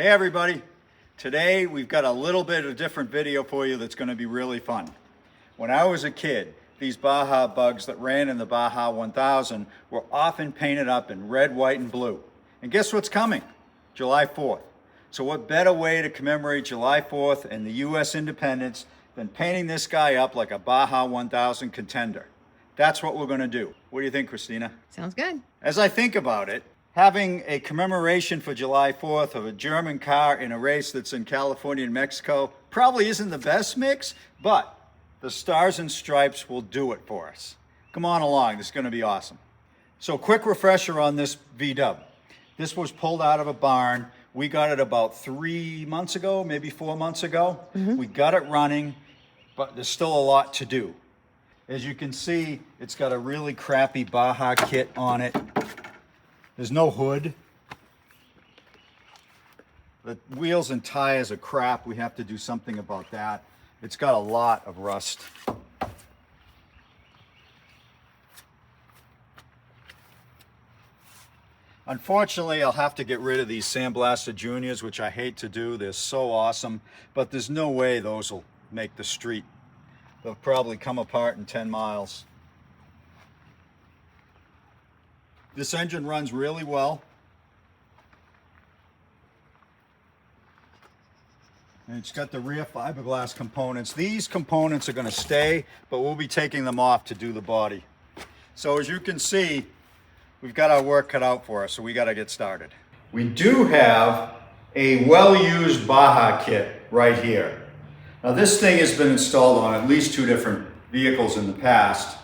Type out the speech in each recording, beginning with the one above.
Hey everybody, today we've got a little bit of a different video for you that's going to be really fun. When I was a kid, these Baja bugs that ran in the Baja 1000 were often painted up in red, white, and blue. And guess what's coming? July 4th. So what better way to commemorate July 4th and the US independence than painting this guy up like a Baja 1000 contender? That's what we're going to do. What do you think, Christina? Sounds good. As I think about it, having a commemoration for July 4th of a German car in a race that's in California and Mexico probably isn't the best mix, but the Stars and Stripes will do it for us. Come on along, this is going to be awesome. So quick refresher on this VW. This was pulled out of a barn. We got it about 3 months ago, maybe 4 months ago. We got it running, but there's still a lot to do. As you can see, it's got a really crappy Baja kit on it. There's no hood. The wheels and tires are crap. We have to do something about that. It's got a lot of rust. Unfortunately, I'll have to get rid of these Sandblaster Juniors, which I hate to do. They're so awesome, but there's no way those will make the street. They'll probably come apart in 10 miles. This engine runs really well. And it's got the rear fiberglass components. These components are going to stay, but we'll be taking them off to do the body. So as you can see, we've got our work cut out for us, so we got to get started. We do have a well-used Baja kit right here. Now this thing has been installed on at least 2 different vehicles in the past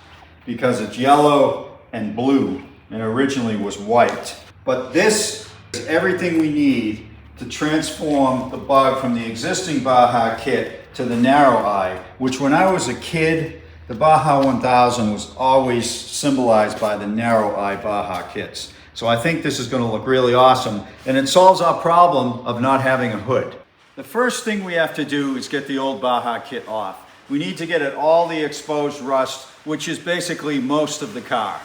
because it's yellow and blue and originally was white. But this is everything we need to transform the bug from the existing Baja kit to the narrow eye, which when I was a kid, the Baja 1000 was always symbolized by the narrow eye Baja kits. So I think this is going to look really awesome, and it solves our problem of not having a hood. The first thing we have to do is get the old Baja kit off. We need to get at all the exposed rust, which is basically most of the car.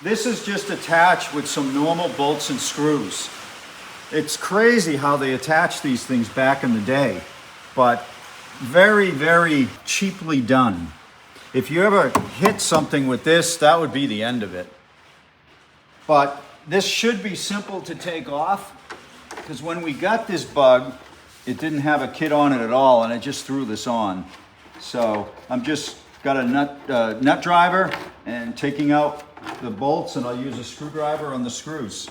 This is just attached with some normal bolts and screws. It's crazy how they attach these things back in the day, but very, very cheaply done. If you ever hit something with this, that would be the end of it. But this should be simple to take off, because when we got this bug, it didn't have a kit on it at all, and I just threw this on. So I'm just got a nut driver and taking out the bolts, and I'll use a screwdriver on the screws.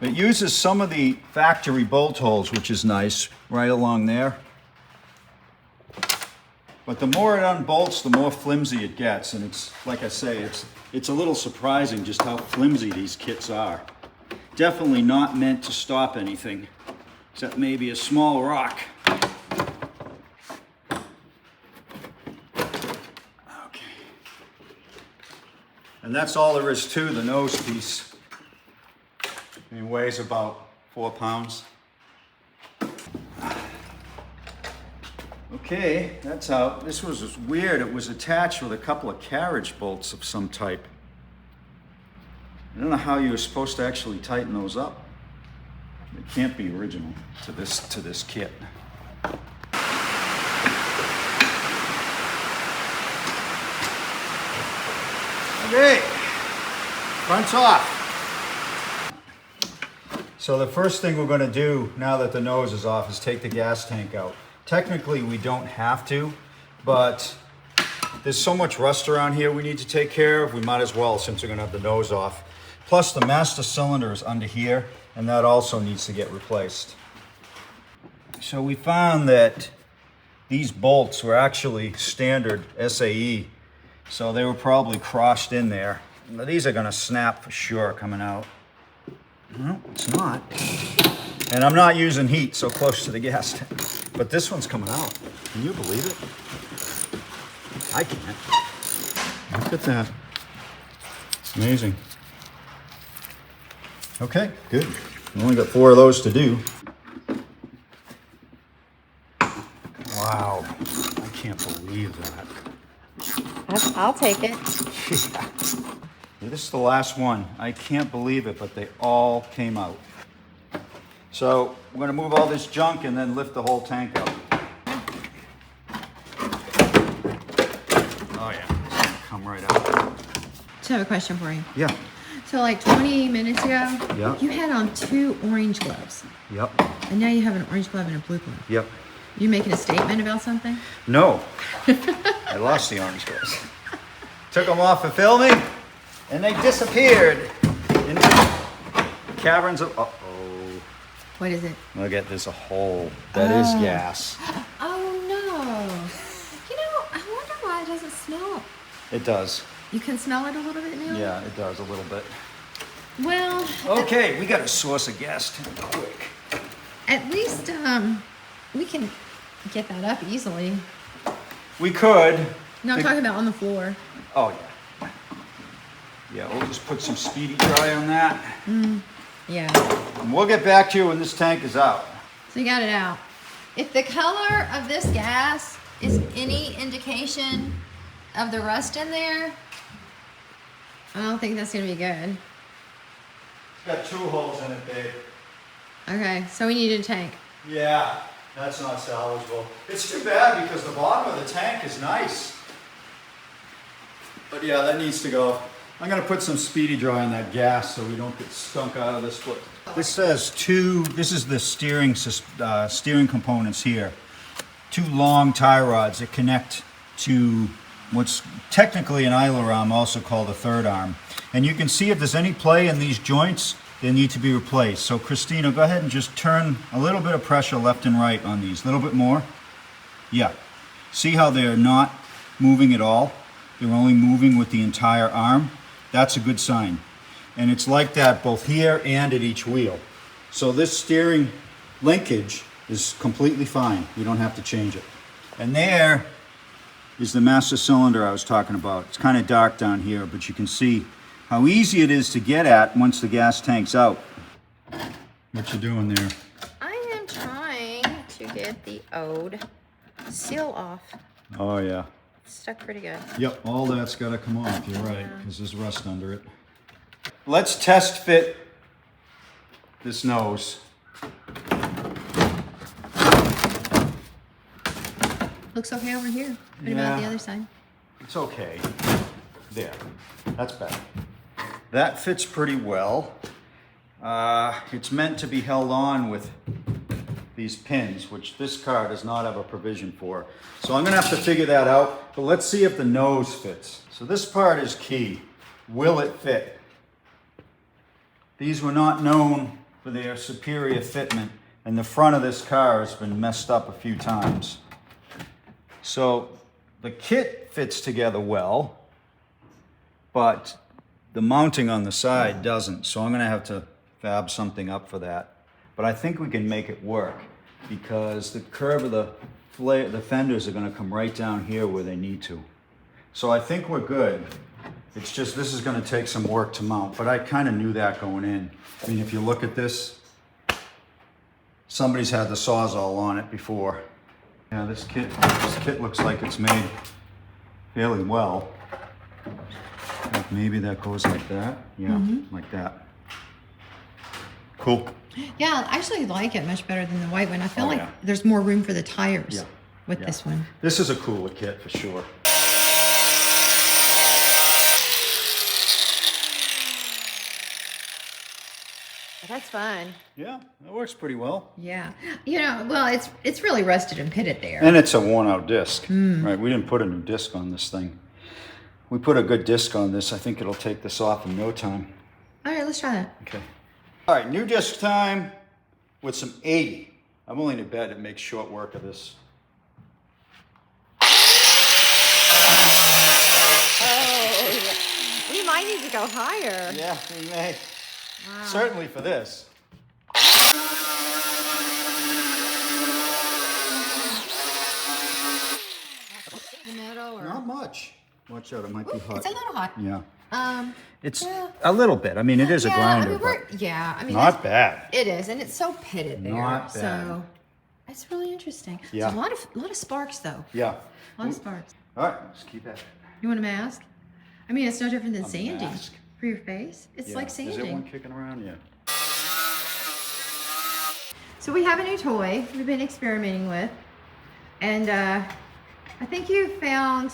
It uses some of the factory bolt holes, which is nice, right along there. But the more it unbolts, the more flimsy it gets, and it's, like I say, it's a little surprising just how flimsy these kits are. Definitely not meant to stop anything, except maybe a small rock. Okay. And that's all there is to the nose piece. It weighs about 4 pounds. Okay, that's out. This was weird. It was attached with a couple of carriage bolts of some type. I don't know how you were supposed to actually tighten those up. It can't be original to this kit. Okay, front's off. So the first thing we're going to do now that the nose is off is take the gas tank out. Technically we don't have to, but there's so much rust around here we need to take care of. We might as well, since we're going to have the nose off. Plus the master cylinder is under here, and that also needs to get replaced. So we found that these bolts were actually standard SAE, so they were probably crossed in there. Now, these are going to snap for sure coming out. No, it's not. And I'm not using heat so close to the gas tank. But this one's coming out. Can you believe it? I can't. Look at that. Amazing. Okay, good. We only got 4 of those to do. Wow, I can't believe that. I'll take it. Yeah. This is the last one. I can't believe it, but they all came out. So we're going to move all this junk and then lift the whole tank up. Oh yeah, it's gonna come right out. So I have a question for you. Yeah. So like 20 minutes ago, Yeah. you had on 2 orange gloves. Yep. And now you have an orange glove and a blue glove. Yep. You making a statement about something? No. I lost the orange gloves. Took them off for filming and they disappeared into caverns of... Uh-oh. What is it? Look at this, a hole. That is gas. Oh no. You know, I wonder why it doesn't smell. It does. You can smell it a little bit now? Yeah, it does a little bit. Well. Okay, we got a source of gas tank quick. At least we can get that up easily. We could. No, I'm talking about on the floor. Oh, yeah. Yeah, we'll just put some speedy dry on that. Yeah. And we'll get back to you when this tank is out. So you got it out. If the color of this gas is any indication of the rust in there, I don't think that's gonna be good. It's got 2 holes in it, babe. Okay, so we need a tank. Yeah, that's not salvageable. It's too bad because the bottom of the tank is nice. But yeah, that needs to go. I'm gonna put some speedy dry on that gas so we don't get stunk out of this foot. This says this is the steering components here. 2 long tie rods that connect to what's technically an idler arm, also called a third arm. And you can see if there's any play in these joints, they need to be replaced. So Christina, go ahead and just turn a little bit of pressure left and right on these. A little bit more. Yeah. See how they're not moving at all? They're only moving with the entire arm. That's a good sign. And it's like that both here and at each wheel. So this steering linkage is completely fine. You don't have to change it. And there is the master cylinder I was talking about. It's kind of dark down here, but you can see how easy it is to get at once the gas tank's out. What you doing there? I am trying to get the old seal off. Oh yeah. It's stuck pretty good. Yep, all that's got to come off. You're right, because there's rust under it. Let's test fit this nose. Looks okay over here. What about the other side? It's okay. There. That's better. That fits pretty well. It's meant to be held on with these pins, which this car does not have a provision for. So I'm going to have to figure that out, but let's see if the nose fits. So this part is key. Will it fit? These were not known for their superior fitment, and the front of this car has been messed up a few times. So the kit fits together well, but the mounting on the side doesn't. So I'm going to have to fab something up for that. But I think we can make it work because the curve of the fenders are going to come right down here where they need to. So I think we're good. It's just this is going to take some work to mount, but I kind of knew that going in. I mean, if you look at this, somebody's had the Sawzall on it before. Yeah, this kit looks like it's made fairly well. Like maybe that goes like that. Yeah, like that. Cool. Yeah, I actually like it much better than the white one. I feel like there's more room for the tires Yeah. with this one. This is a cooler kit for sure. That's fun. Yeah, that works pretty well. Yeah. You know, well, it's really rusted and pitted there. And it's a worn out disc. Right, we didn't put a new disc on this thing. We put a good disc on this. I think it'll take this off in no time. All right, let's try that. Okay. All right, new disc time with some 80. I'm willing to bet it makes short work of this. Oh, yeah. We might need to go higher. Yeah, we may. Wow. Certainly for this. The middle or? Not much. Watch out, it might be hot. It's a little hot. Yeah. It's a little bit. I mean, it is a grinder, I mean, not bad. It is, and it's so pitted there. Not bad. So it's really interesting. Yeah. There's a lot of sparks though. Yeah. A lot of sparks. All right, let's keep at it. You want a mask? I mean, it's no different than A sanding mask. for your face. It's like sanding. Is there one kicking around? Yeah. So we have a new toy we've been experimenting with. And I think you found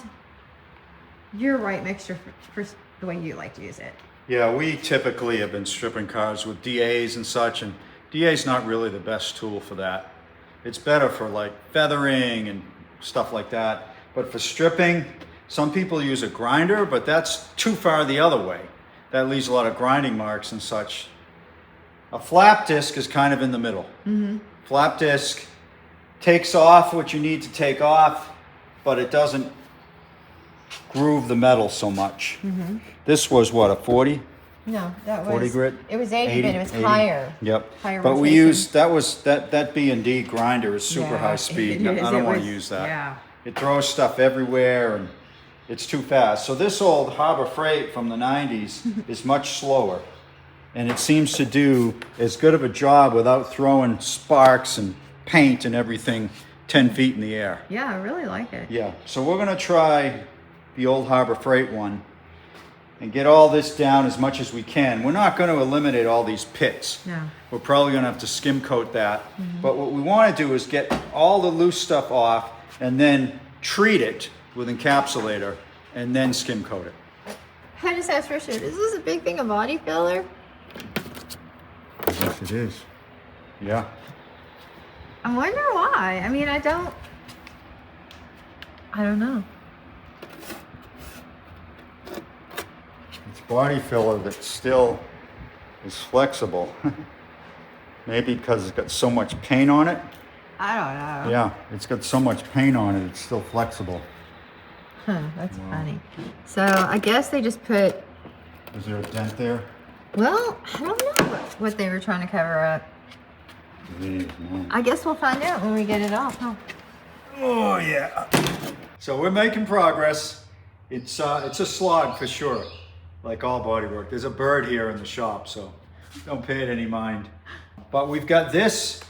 your right mixture for the way you like to use it. Yeah, we typically have been stripping cars with DAs and such, and DA's not really the best tool for that. It's better for like feathering and stuff like that. But for stripping, some people use a grinder, but that's too far the other way. That leaves a lot of grinding marks and such. A flap disc is kind of in the middle. Flap disc takes off what you need to take off, but it doesn't groove the metal so much. This was what, a 40? No, that was 40 grit? It was 80, but it was 80. higher. Yep. Higher but we rotation. used that B&D grinder is super Yeah, high speed. it is. I don't It want to was- use that. yeah. It throws stuff everywhere and it's too fast. So this old Harbor Freight from the 90s is much slower. And it seems to do as good of a job without throwing sparks and paint and everything 10 feet in the air. Yeah, I really like it. Yeah, so we're gonna try the old Harbor Freight one and get all this down as much as we can. We're not gonna eliminate all these pits. No. We're probably gonna have to skim coat that. But what we wanna do is get all the loose stuff off and then treat it with encapsulator and then skim coat it. I just asked Richard, is this a big thing of body filler? Yes, it is. Yeah. I wonder why. I mean, I don't know. It's body filler that still is flexible. Maybe because it's got so much paint on it. I don't know. Yeah, it's got so much paint on it, it's still flexible. Huh, that's funny. So I guess they just put, Is there a dent there? well, I don't know what they were trying to cover up. Jeez, man. I guess we'll find out when we get it off, huh? Oh yeah. So we're making progress. It's a slog for sure, like all bodywork. There's a bird here in the shop, so don't pay it any mind. But we've got this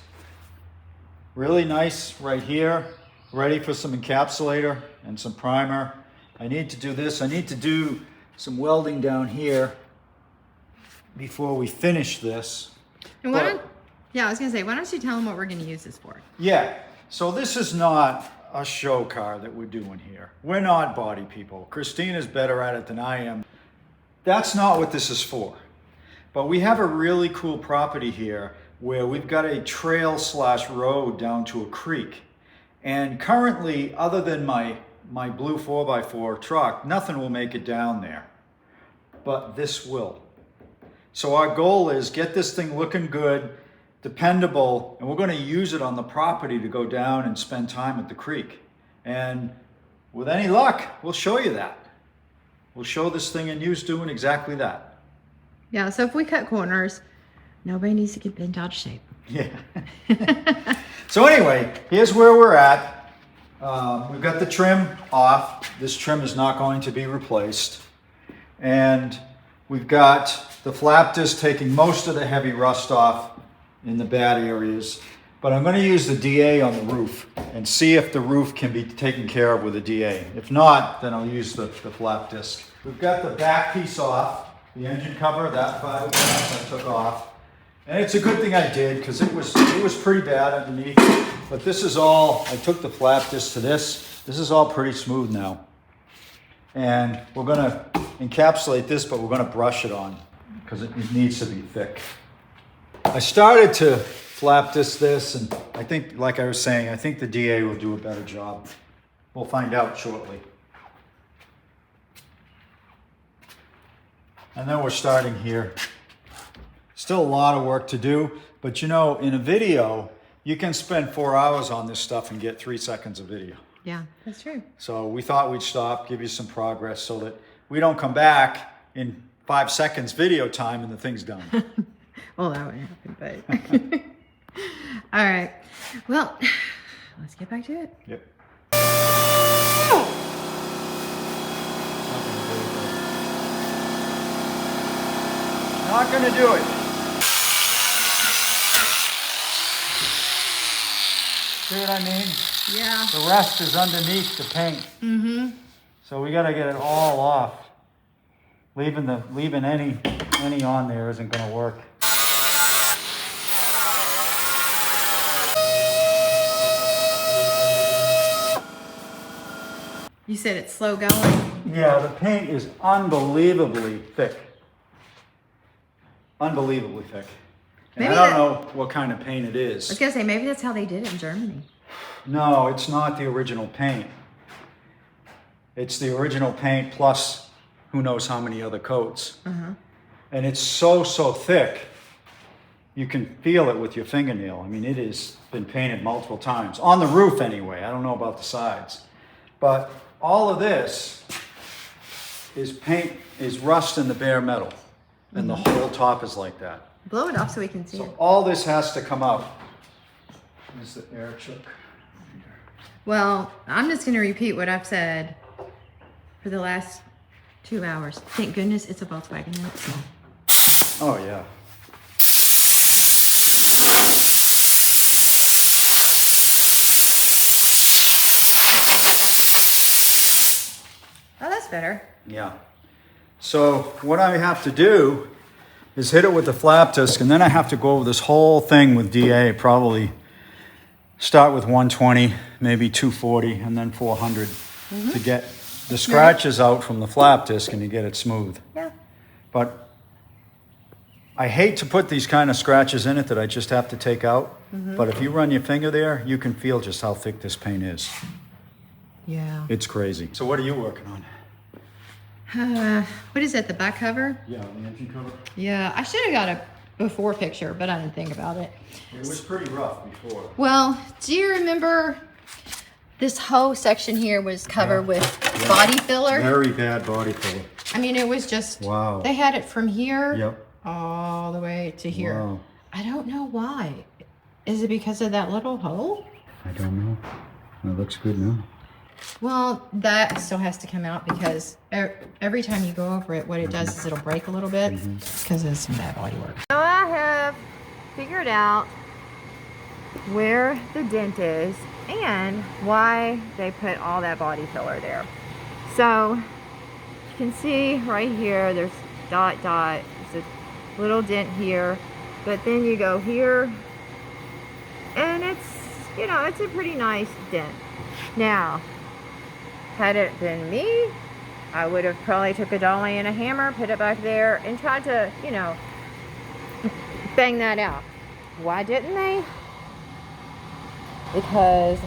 really nice right here, ready for some encapsulator and some primer. I need to do this. I need to do some welding down here before we finish this. And why don't, yeah, I was gonna say, why don't you tell them what we're gonna use this for? Yeah, so this is not a show car that we're doing here. We're not body people. Christina's better at it than I am. That's not what this is for. But we have a really cool property here where we've got a trail/road down to a creek. And currently, other than my blue 4x4 truck, nothing will make it down there. But this will. So our goal is get this thing looking good, dependable, and we're going to use it on the property to go down and spend time at the creek. And with any luck, we'll show you that. We'll show this thing in use doing exactly that. Yeah, so if we cut corners, nobody needs to get bent out of shape. Yeah. So anyway, here's where we're at. We've got the trim off. This trim is not going to be replaced. And we've got the flap disc taking most of the heavy rust off in the bad areas. But I'm going to use the DA on the roof and see if the roof can be taken care of with a DA. If not, then I'll use the flap disc. We've got the back piece off, the engine cover, that fiberglass I took off. And it's a good thing I did because it was pretty bad underneath. But this is all, I took the flap disc to this. This is all pretty smooth now. And we're going to encapsulate this, but we're going to brush it on because it needs to be thick. I started to flap disc this, and I think, like I was saying, I think the DA will do a better job. We'll find out shortly. And then we're starting here. Still a lot of work to do, but you know, in a video, you can spend 4 hours on this stuff and get 3 seconds of video. Yeah, that's true. So we thought we'd stop, give you some progress so that we don't come back in 5 seconds video time and the thing's done. Well, that would happen, but. All right. Well, let's get back to it. Yep. Not gonna do it. See what I mean? Yeah. The rest is underneath the paint. Mm-hmm. So we gotta get it all off. Leaving any on there isn't gonna work. You said it's slow going. Yeah, the paint is unbelievably thick. Unbelievably thick. And Maybe I don't know what kind of paint it I is. was gonna say maybe that's how they did it in Germany. No, it's not the original paint. It's the original paint plus who knows how many other coats. And it's so thick, you can feel it with your fingernail. I mean, it has been painted multiple times. On the roof anyway, I don't know about the sides. But all of this is paint, is rust in the bare metal. And the whole top is like that. Blow it off so we can see So it. all this has to come out. There's the air choke. Well, I'm just gonna repeat what I've said for the last 2 hours. Thank goodness it's a Volkswagen. Oh yeah. Oh, that's better. Yeah. So what I have to do is hit it with the flap disc, and then I have to go over this whole thing with DA, probably start with 120, maybe 240, and then 400 to get the scratches out from the flap disc and to get it smooth. Yeah. But I hate to put these kind of scratches in it that I just have to take out. But if you run your finger there, you can feel just how thick this paint is. Yeah. It's crazy. So what are you working on? What is that, the back cover? Yeah, the engine cover. Yeah, I should have got a before picture, but I didn't think about it. It was pretty rough before. Well, do you remember this whole section here was covered with body filler? Very bad body filler. I mean, it was just, Wow. they had it from here Yep. all the way to here. Wow. I don't know why. Is it because of that little hole? I don't know. It looks good now. Well, that still has to come out because every time you go over it, what it does is it'll break a little bit because of some bad body work. So I have figured out where the dent is and why they put all that body filler there. So you can see right here, there's dot, there's a little dent here, but then you go here and it's, you know, it's a pretty nice dent. Now, had it been me, I would have probably took a dolly and a hammer, put it back there, and tried to, you know, bang that out. Why didn't they? Because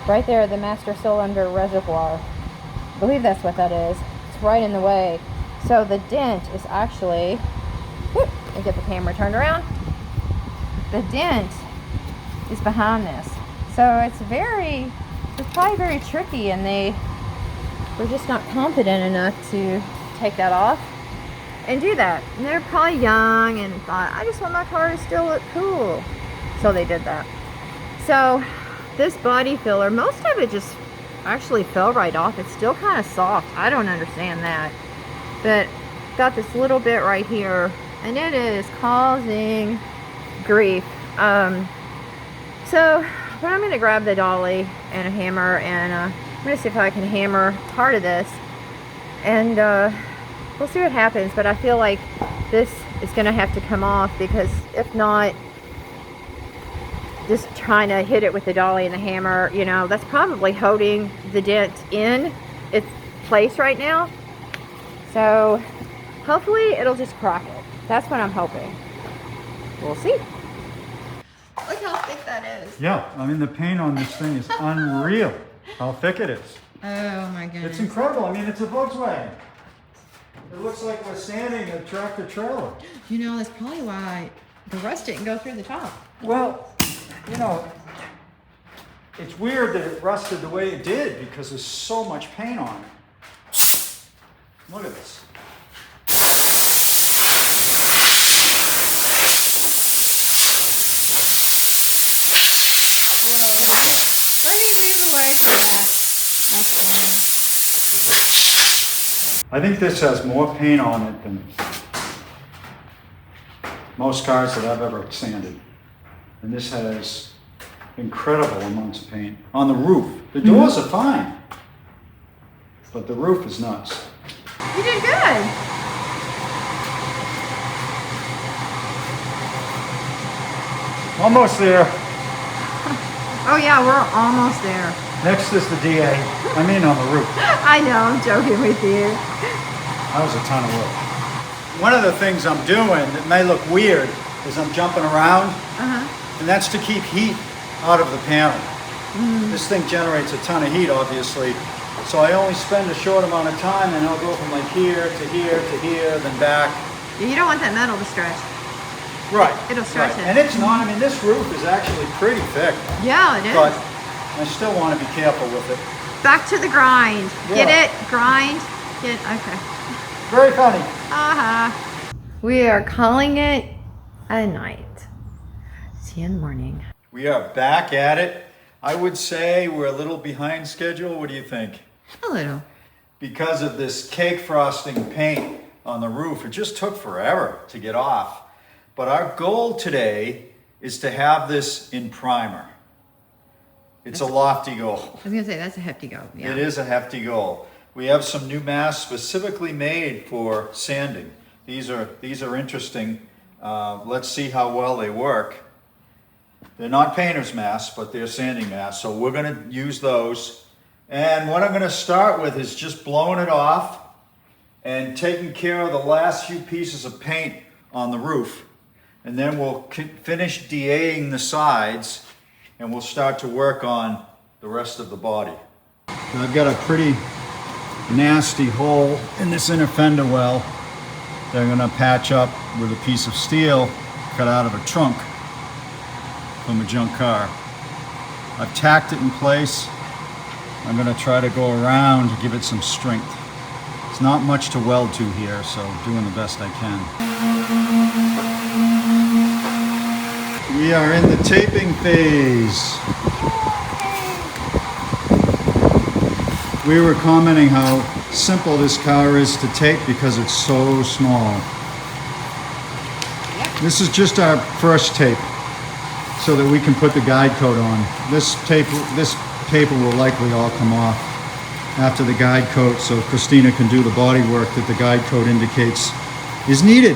right there, the master cylinder reservoir, I believe that's what that is. It's right in the way. So the dent is actually, whoop, and get the camera turned around. The dent is behind this. So it's probably very tricky, and they were just not confident enough to take that off and do that. And they're probably young and thought, I just want my car to still look cool. So they did that. So this body filler, most of it just actually fell right off. It's still kind of soft. I don't understand that. But got this little bit right here, and it is causing grief. But I'm going to grab the dolly and a hammer, and I'm going to see if I can hammer part of this, and we'll see what happens. But I feel like this is going to have to come off, because if not, just trying to hit it with the dolly and the hammer, you know, that's probably holding the dent in its place right now. So hopefully it'll just crack it. That's what I'm hoping. We'll see. Look how thick that is. Yeah, I mean, the paint on this thing is unreal. How thick it is. Oh my goodness. It's incredible. I mean, it's a Volkswagen. It looks like we're sanding a tractor trailer. You know, that's probably why the rust didn't go through the top. Well, you know, it's weird that it rusted the way it did because there's so much paint on it. Look at this. Whoa, let me move away from that. I think this has more paint on it than most cars that I've ever sanded. And this has incredible amounts of paint. On the roof, the doors are fine, but the roof is nuts. You did good. Almost there. Oh yeah, we're almost there. Next is the DA. I mean on the roof. I know, I'm joking with you. That was a ton of work. One of the things I'm doing that may look weird is I'm jumping around, and that's to keep heat out of the panel. This thing generates a ton of heat, obviously, so I only spend a short amount of time, and I'll go from like here to here to here, then back. You don't want that metal to stretch. Right. It'll stretch it. And it's not, I mean, this roof is actually pretty thick, Yeah, it is. but I still want to be careful with it. Back to the grind. Yeah. Get it? Grind. Okay. Very funny. We are calling it a night. See you in the morning. We are back at it. I would say we're a little behind schedule. What do you think? A little. Because of this cake frosting paint on the roof, it just took forever to get off. But our goal today is to have this in primer. It's a lofty goal. I was gonna say that's a hefty goal. Yeah. It is a hefty goal. We have some new masks specifically made for sanding. These are interesting. Let's see how well they work. They're not painter's masks, but they're sanding masks. So we're gonna use those. And what I'm gonna start with is just blowing it off and taking care of the last few pieces of paint on the roof. And then we'll finish DAing the sides, and we'll start to work on the rest of the body. I've got a pretty nasty hole in this inner fender well that I'm gonna patch up with a piece of steel cut out of a trunk from a junk car. I've tacked it in place. I'm gonna try to go around to give it some strength. It's not much to weld to here, so doing the best I can. We are in the taping phase. We were commenting how simple this car is to tape because it's so small. This is just our first tape so that we can put the guide coat on. This paper will likely all come off after the guide coat so Christina can do the body work that the guide coat indicates is needed.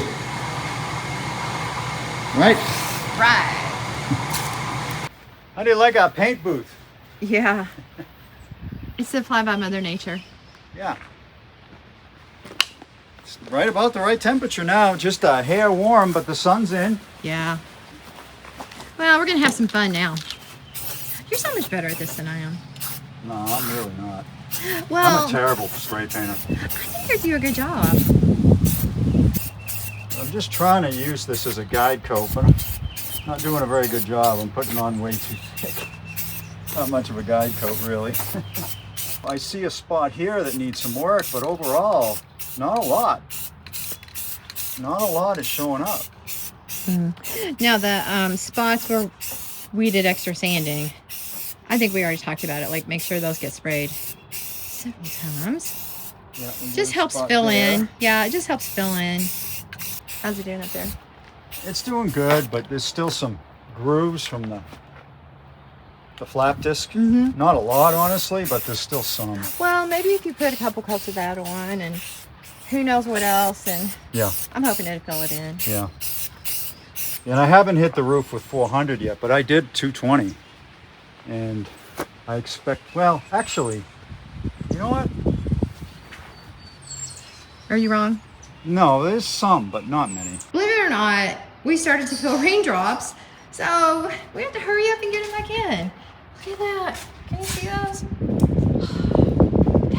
Right? Right. How do you like our paint booth? Yeah. It's supplied by Mother Nature. Yeah. It's right about the right temperature now. Just a hair warm, but the sun's in. Yeah. Well, we're gonna have some fun now. You're so much better at this than I am. No, I'm really not. Well, I'm a terrible spray painter. I think you do a good job. I'm just trying to use this as a guide coat, but I'm not doing a very good job. I'm putting on way too thick. Not much of a guide coat, really. I see a spot here that needs some work, but overall, not a lot. Not a lot is showing up. Now the spots where we did extra sanding, I think we already talked about it. Like, make sure those get sprayed several times. Yeah, Just helps fill in. Yeah, it just helps fill in. How's it doing up there? It's doing good, but there's still some grooves from the flap disc. Not a lot, honestly, but there's still some. Well, maybe if you put a couple coats of that on, and who knows what else, and Yeah, I'm hoping to fill it in. yeah. And I haven't hit the roof with 400 yet, but I did 220. And I expect, well, actually, you know what? Are you wrong? No, there's some, but not many. Believe it or not, we started to feel raindrops, so we have to hurry up and get them back in. Look at that. Can you see those?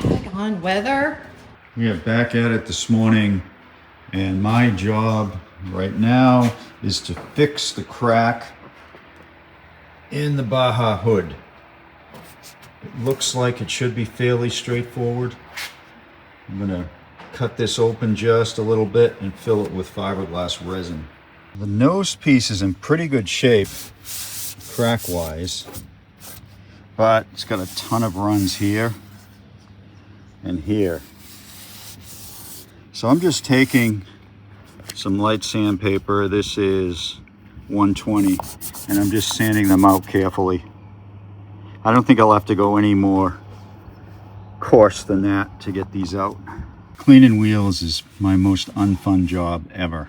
Daggone weather. We are back at it this morning, and my job right now is to fix the crack in the Baja hood. It looks like it should be fairly straightforward. I'm gonna cut this open just a little bit and fill it with fiberglass resin. The nose piece is in pretty good shape, crack-wise, but it's got a ton of runs here and here. So I'm just taking some light sandpaper. This is 120, and I'm just sanding them out carefully. I don't think I'll have to go any more coarse than that to get these out. Cleaning wheels is my most unfun job ever.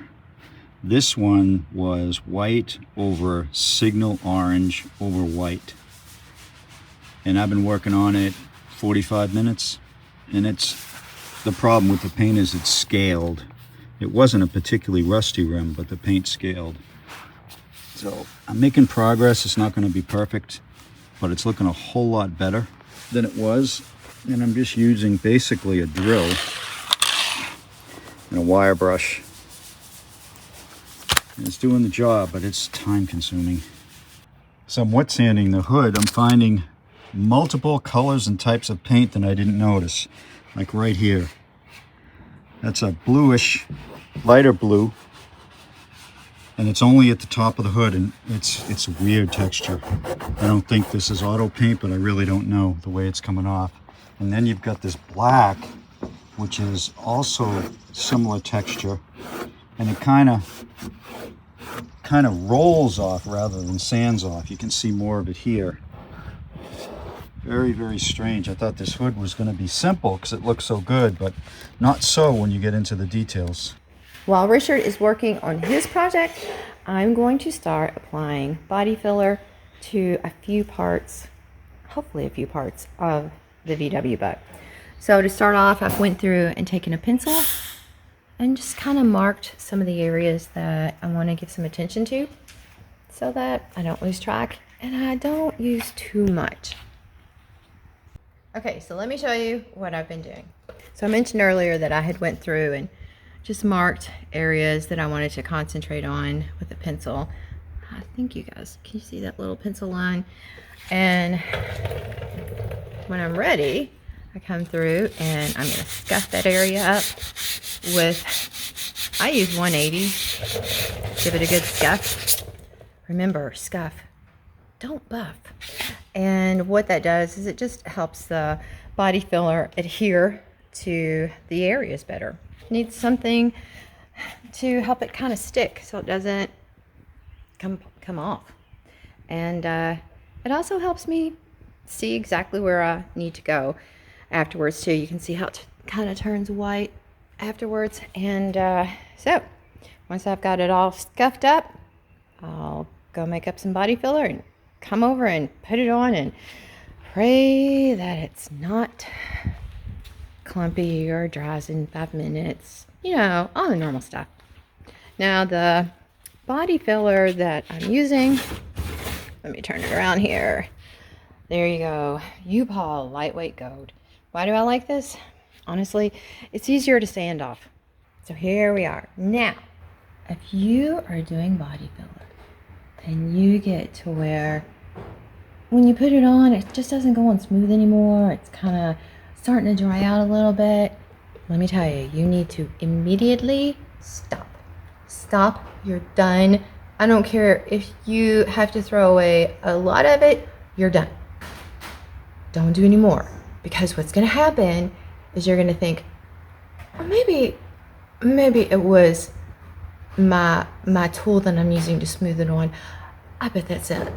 This one was white over signal orange over white. and I've been working on it 45 minutes, and the problem with the paint is it's scaled. It wasn't a particularly rusty rim, but the paint scaled. So I'm making progress. It's not going to be perfect, but it's looking a whole lot better than it was. And I'm just using basically a drill and a wire brush. And it's doing the job, but it's time consuming. So I'm wet sanding the hood. I'm finding multiple colors and types of paint that I didn't notice. Like right here. That's a bluish, lighter blue. And it's only at the top of the hood, and it's a weird texture. I don't think this is auto paint, but I really don't know the way it's coming off. And then you've got this black, which is also similar texture, and it kind of rolls off rather than sands off. You can see more of it here. Very, very strange. I thought this hood was going to be simple because it looks so good, but not so when you get into the details. While Richard is working on his project, I'm going to start applying body filler to a few parts, hopefully a few parts of the VW Baja. So to start off, I went through and taken a pencil and just kind of marked some of the areas that I want to give some attention to so that I don't lose track and I don't use too much. Okay, so let me show you what I've been doing. So I mentioned earlier that I had went through and just marked areas that I wanted to concentrate on with a pencil. I think you guys, can you see that little pencil line? And when I'm ready, I come through and I'm gonna scuff that area up with, I use 180. Give it a good scuff. Remember, scuff, don't buff. And what that does is it just helps the body filler adhere to the areas better. Needs something to help it kind of stick so it doesn't come off. And it also helps me see exactly where I need to go afterwards too. You can see how it kind of turns white afterwards. And so once I've got it all scuffed up, I'll go make up some body filler and come over and put it on and pray that it's not clumpy or dries in 5 minutes, you know, all the normal stuff. Now the body filler that I'm using, let me turn it around here. There you go, U-POL Lightweight Gold. Why do I like this? Honestly, it's easier to sand off. So here we are. Now, if you are doing body filler and you get to where when you put it on, it just doesn't go on smooth anymore, it's kind of starting to dry out a little bit, let me tell you, you need to immediately stop. Stop, you're done. I don't care if you have to throw away a lot of it, you're done. Don't do any more, because what's gonna happen is you're gonna think, well, maybe it was my tool that I'm using to smooth it on. I bet that's it.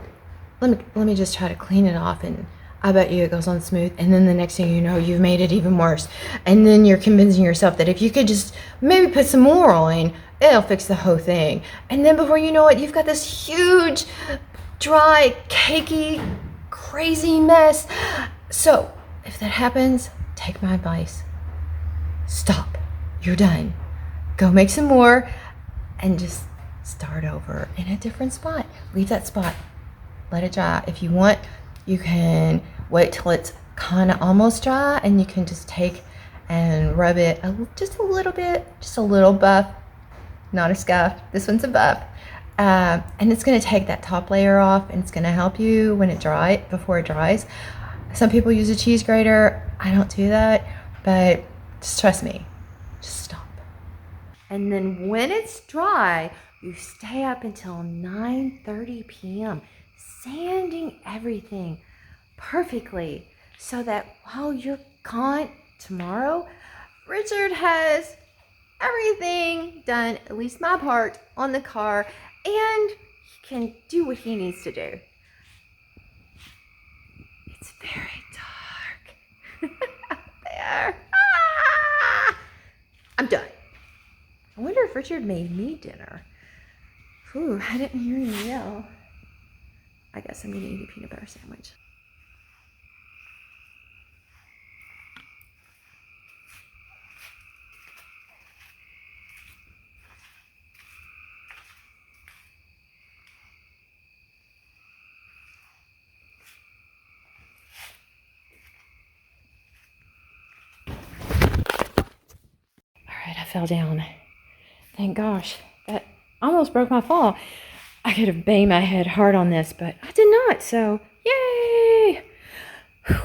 Let me just try to clean it off, and I bet you it goes on smooth, and then the next thing you know, you've made it even worse. And then you're convincing yourself that if you could just maybe put some more on, it'll fix the whole thing. And then before you know it, you've got this huge, dry, cakey, crazy mess. So if that happens, take my advice. Stop. You're done. Go make some more and just start over in a different spot. Leave that spot. Let it dry. If you want, you can wait till it's kind of almost dry, and you can just take and rub it just a little bit, just a little buff, not a scuff. This one's a buff. And it's going to take that top layer off, and it's going to help you when before it dries. Some people use a cheese grater. I don't do that, but just trust me. Just stop. And then when it's dry, you stay up until 9:30 p.m. sanding everything perfectly so that while you're gone tomorrow, Richard has everything done, at least my part, on the car, and he can do what he needs to do. It's very dark out there. Ah! I'm done. I wonder if Richard made me dinner. Ooh, I didn't hear him yell. I guess I'm gonna eat a peanut butter sandwich. fell down. Thank gosh. That almost broke my fall. I could have banged my head hard on this, but I did not, so yay! Whew.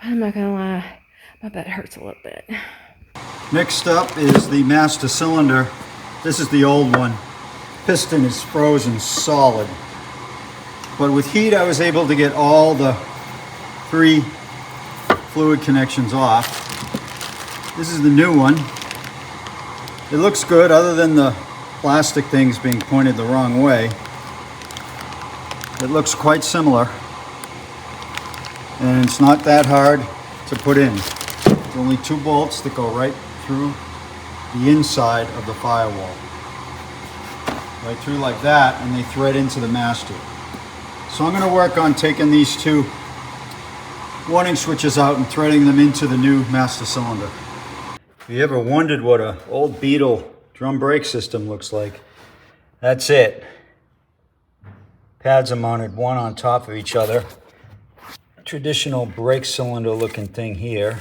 I'm not gonna lie, my butt hurts a little bit. Next up is the master cylinder. This is the old one. Piston is frozen solid. But with heat, I was able to get all the 3 fluid connections off. This is the new one. It looks good other than the plastic things being pointed the wrong way. It looks quite similar. And it's not that hard to put in. There's only 2 bolts that go right through the inside of the firewall. Right through like that, and they thread into the master. So I'm going to work on taking these 2 warning switches out and threading them into the new master cylinder. If you ever wondered what an old Beetle drum brake system looks like, that's it. Pads are mounted one on top of each other. Traditional brake cylinder looking thing here.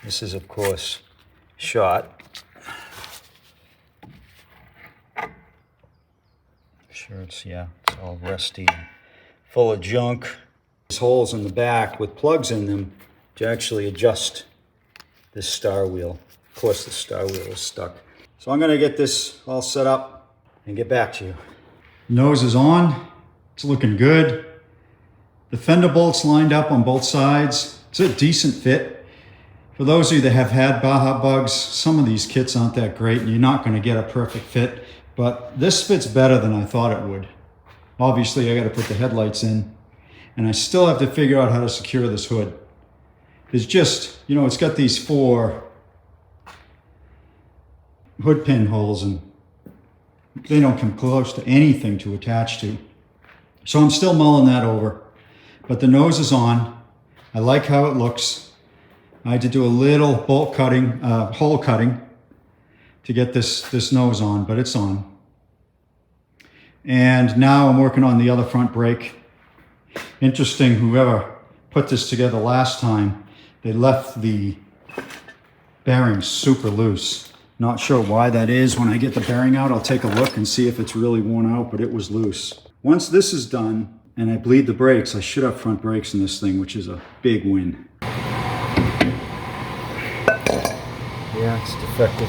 This is of course shot. Sure, it's all rusty, full of junk. There's holes in the back with plugs in them to actually adjust this star wheel. Of course, the star wheel is stuck. So I'm going to get this all set up and get back to you. Nose is on. It's looking good. The fender bolts lined up on both sides. It's a decent fit. For those of you that have had Baja bugs, some of these kits aren't that great and you're not going to get a perfect fit. But this fits better than I thought it would. Obviously, I got to put the headlights in, and I still have to figure out how to secure this hood. It's just, it's got these 4 hood pin holes, and they don't come close to anything to attach to. So I'm still mulling that over. But the nose is on. I like how it looks. I had to do a little bolt cutting, hole cutting, to get this nose on, but it's on. And now I'm working on the other front brake. Interesting, whoever put this together last time, they left the bearings super loose. Not sure why that is. When I get the bearing out, I'll take a look and see if it's really worn out, but it was loose. Once this is done, and I bleed the brakes, I should have front brakes in this thing, which is a big win. Yeah, it's defective.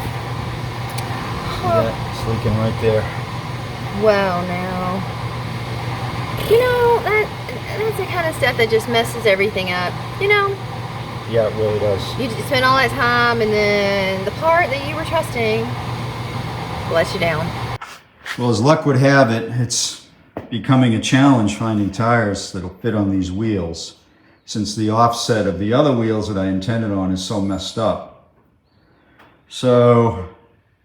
Yeah, it's leaking right there. Well, now, that's the kind of stuff that just messes everything up, Yeah, it really does. You spend all that time and then the part that you were trusting lets you down. Well, as luck would have it, it's becoming a challenge finding tires that'll fit on these wheels, since the offset of the other wheels that I intended on is so messed up. So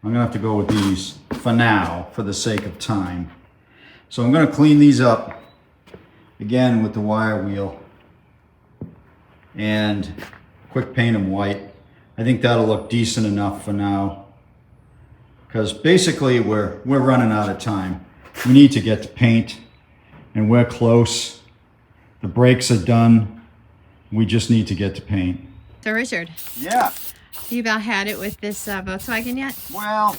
I'm gonna have to go with these for now, for the sake of time. So I'm gonna clean these up again with the wire wheel and quick paint them white. I think that'll look decent enough for now, because basically we're running out of time. We need to get to paint, and we're close. The brakes are done. We just need to get to paint. So Richard, Yeah. you about had it with this Volkswagen yet? Well,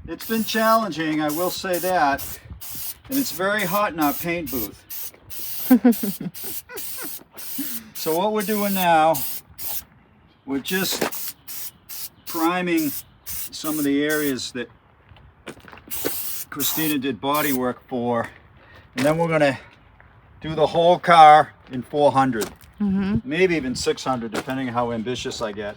it's been challenging, I will say that. And it's very hot in our paint booth. So what we're doing now, we're just priming some of the areas that Christina did body work for. And then we're gonna do the whole car in 400. Maybe even 600, depending on how ambitious I get.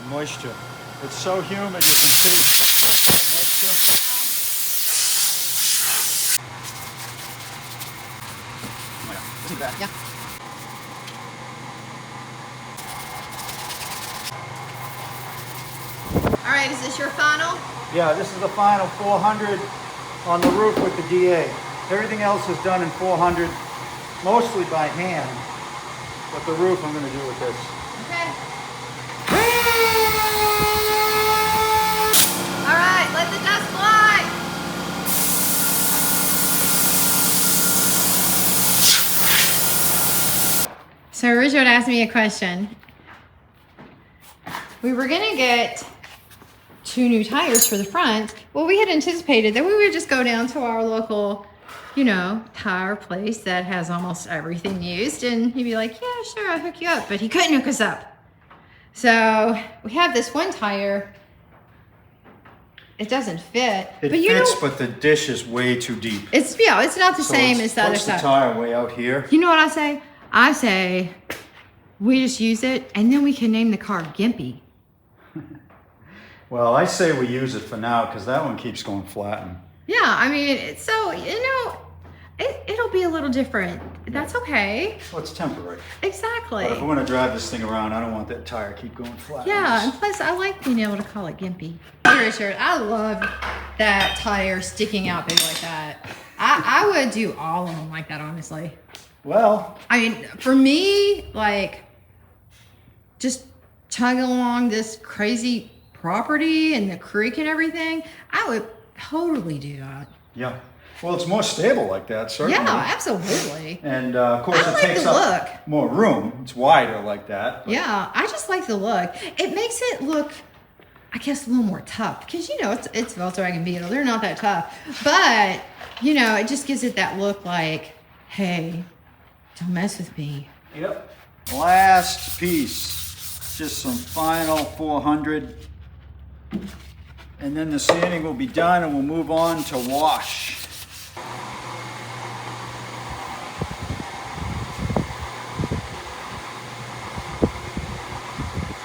Moisture. It's so humid, you can see the moisture. Yeah. All right, is this your final? Yeah, this is the final 400 on the roof with the DA. Everything else is done in 400, mostly by hand. But the roof I'm going to do with this. Okay. All right, let the dust fly. So Richard asked me a question. We were gonna get 2 new tires for the front. Well, we had anticipated that we would just go down to our local, you know, tire place that has almost everything used, and he'd be like, yeah, sure, I'll hook you up. But he couldn't hook us up. So we have this one tire. It doesn't fit. It fits, but the dish is way too deep. It's not the same as the other Puts the side. tire way out here. You know what I say? I say we just use it, and then we can name the car Gimpy. Well, I say we use it for now because that one keeps going flattened. Yeah, I mean, it'll be a little different. That's okay. Well, it's temporary. Exactly. But if we're going to drive this thing around, I don't want that tire to keep going flat. Yeah, and plus I like being able to call it Gimpy. Hey, Richard, I love that tire sticking out big like that. I would do all of them like that, honestly. Well, I mean, for me, like, just chugging along this crazy property and the creek and everything, I would totally do that. yeah. Well, it's more stable like that, certainly. Yeah, absolutely. And of course, I it like takes the up look. more room. It's wider like that. But Yeah, I just like the look. It makes it look, I guess, a little more tough. Because, you know, it's Volkswagen Beetle. They're not that tough. But, you know, it just gives it that look like, hey, don't mess with me. Yep. Last piece. Just some final 400. And then the sanding will be done and we'll move on to wash.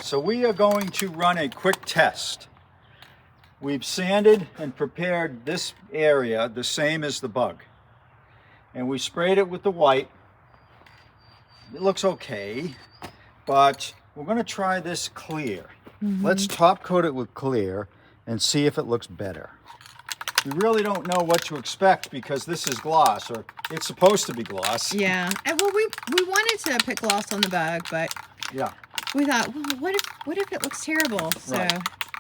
So we are going to run a quick test. We've sanded and prepared this area the same as the bug. And we sprayed it with the white. It looks okay, but we're going to try this clear. Let's top coat it with clear and see if it looks better. We really don't know what to expect because this is gloss, or it's supposed to be gloss. Yeah. And well, we wanted to put gloss on the bug, but Yeah. we thought, well, what if it looks terrible? So Right.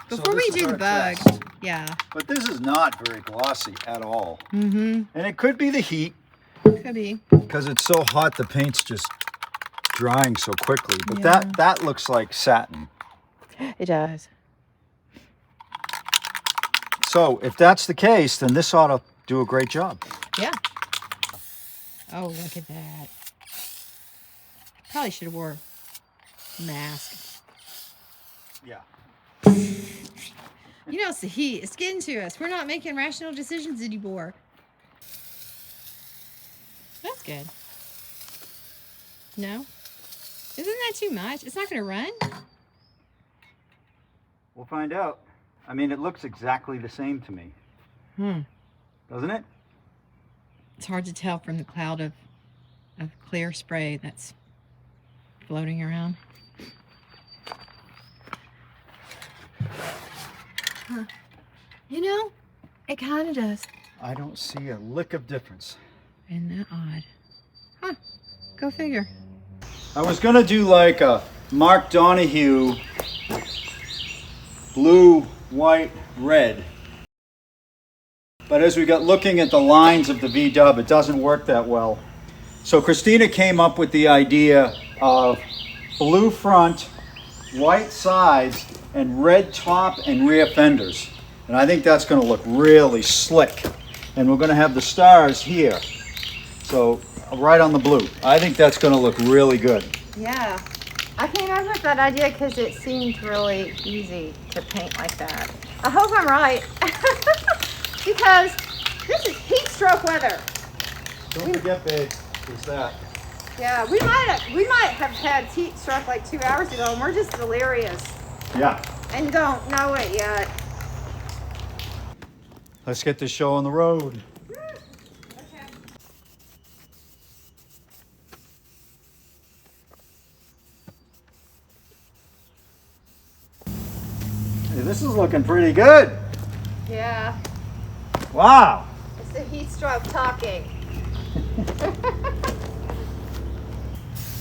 before we this is do the our bug, test. yeah. But this is not very glossy at all. Mm-hmm. And it could be the heat Could be. because it's so hot the paint's just drying so quickly. But Yeah. that looks like satin. It does. So if that's the case, then this ought to do a great job. Yeah. Oh, look at that. Probably should have wore a mask. Yeah. You know, it's the heat. It's getting to us. We're not making rational decisions anymore. That's good. No? Isn't that too much? It's not going to run? We'll find out. I mean, it looks exactly the same to me. Doesn't it? It's hard to tell from the cloud of clear spray that's floating around. Huh. You know, it kind of does. I don't see a lick of difference. Isn't that odd? Huh. Go figure. I was gonna do like a Mark Donahue blue, white, red. But as we got looking at the lines of the VW, it doesn't work that well. So Christina came up with the idea of blue front, white sides, and red top and rear fenders. And I think that's gonna look really slick. And we're gonna have the stars here. So right on the blue. I think that's gonna look really good. Yeah. I came up with that idea because it seemed really easy to paint like that. I hope I'm right. Because this is heat stroke weather. Don't forget, babe, is that. Yeah, we might have had heat stroke like 2 hours ago and we're just delirious Yeah. and don't know it yet. Let's get this show on the road. Okay. Hey, this is looking pretty good. Yeah, Wow. it's the heat stroke talking.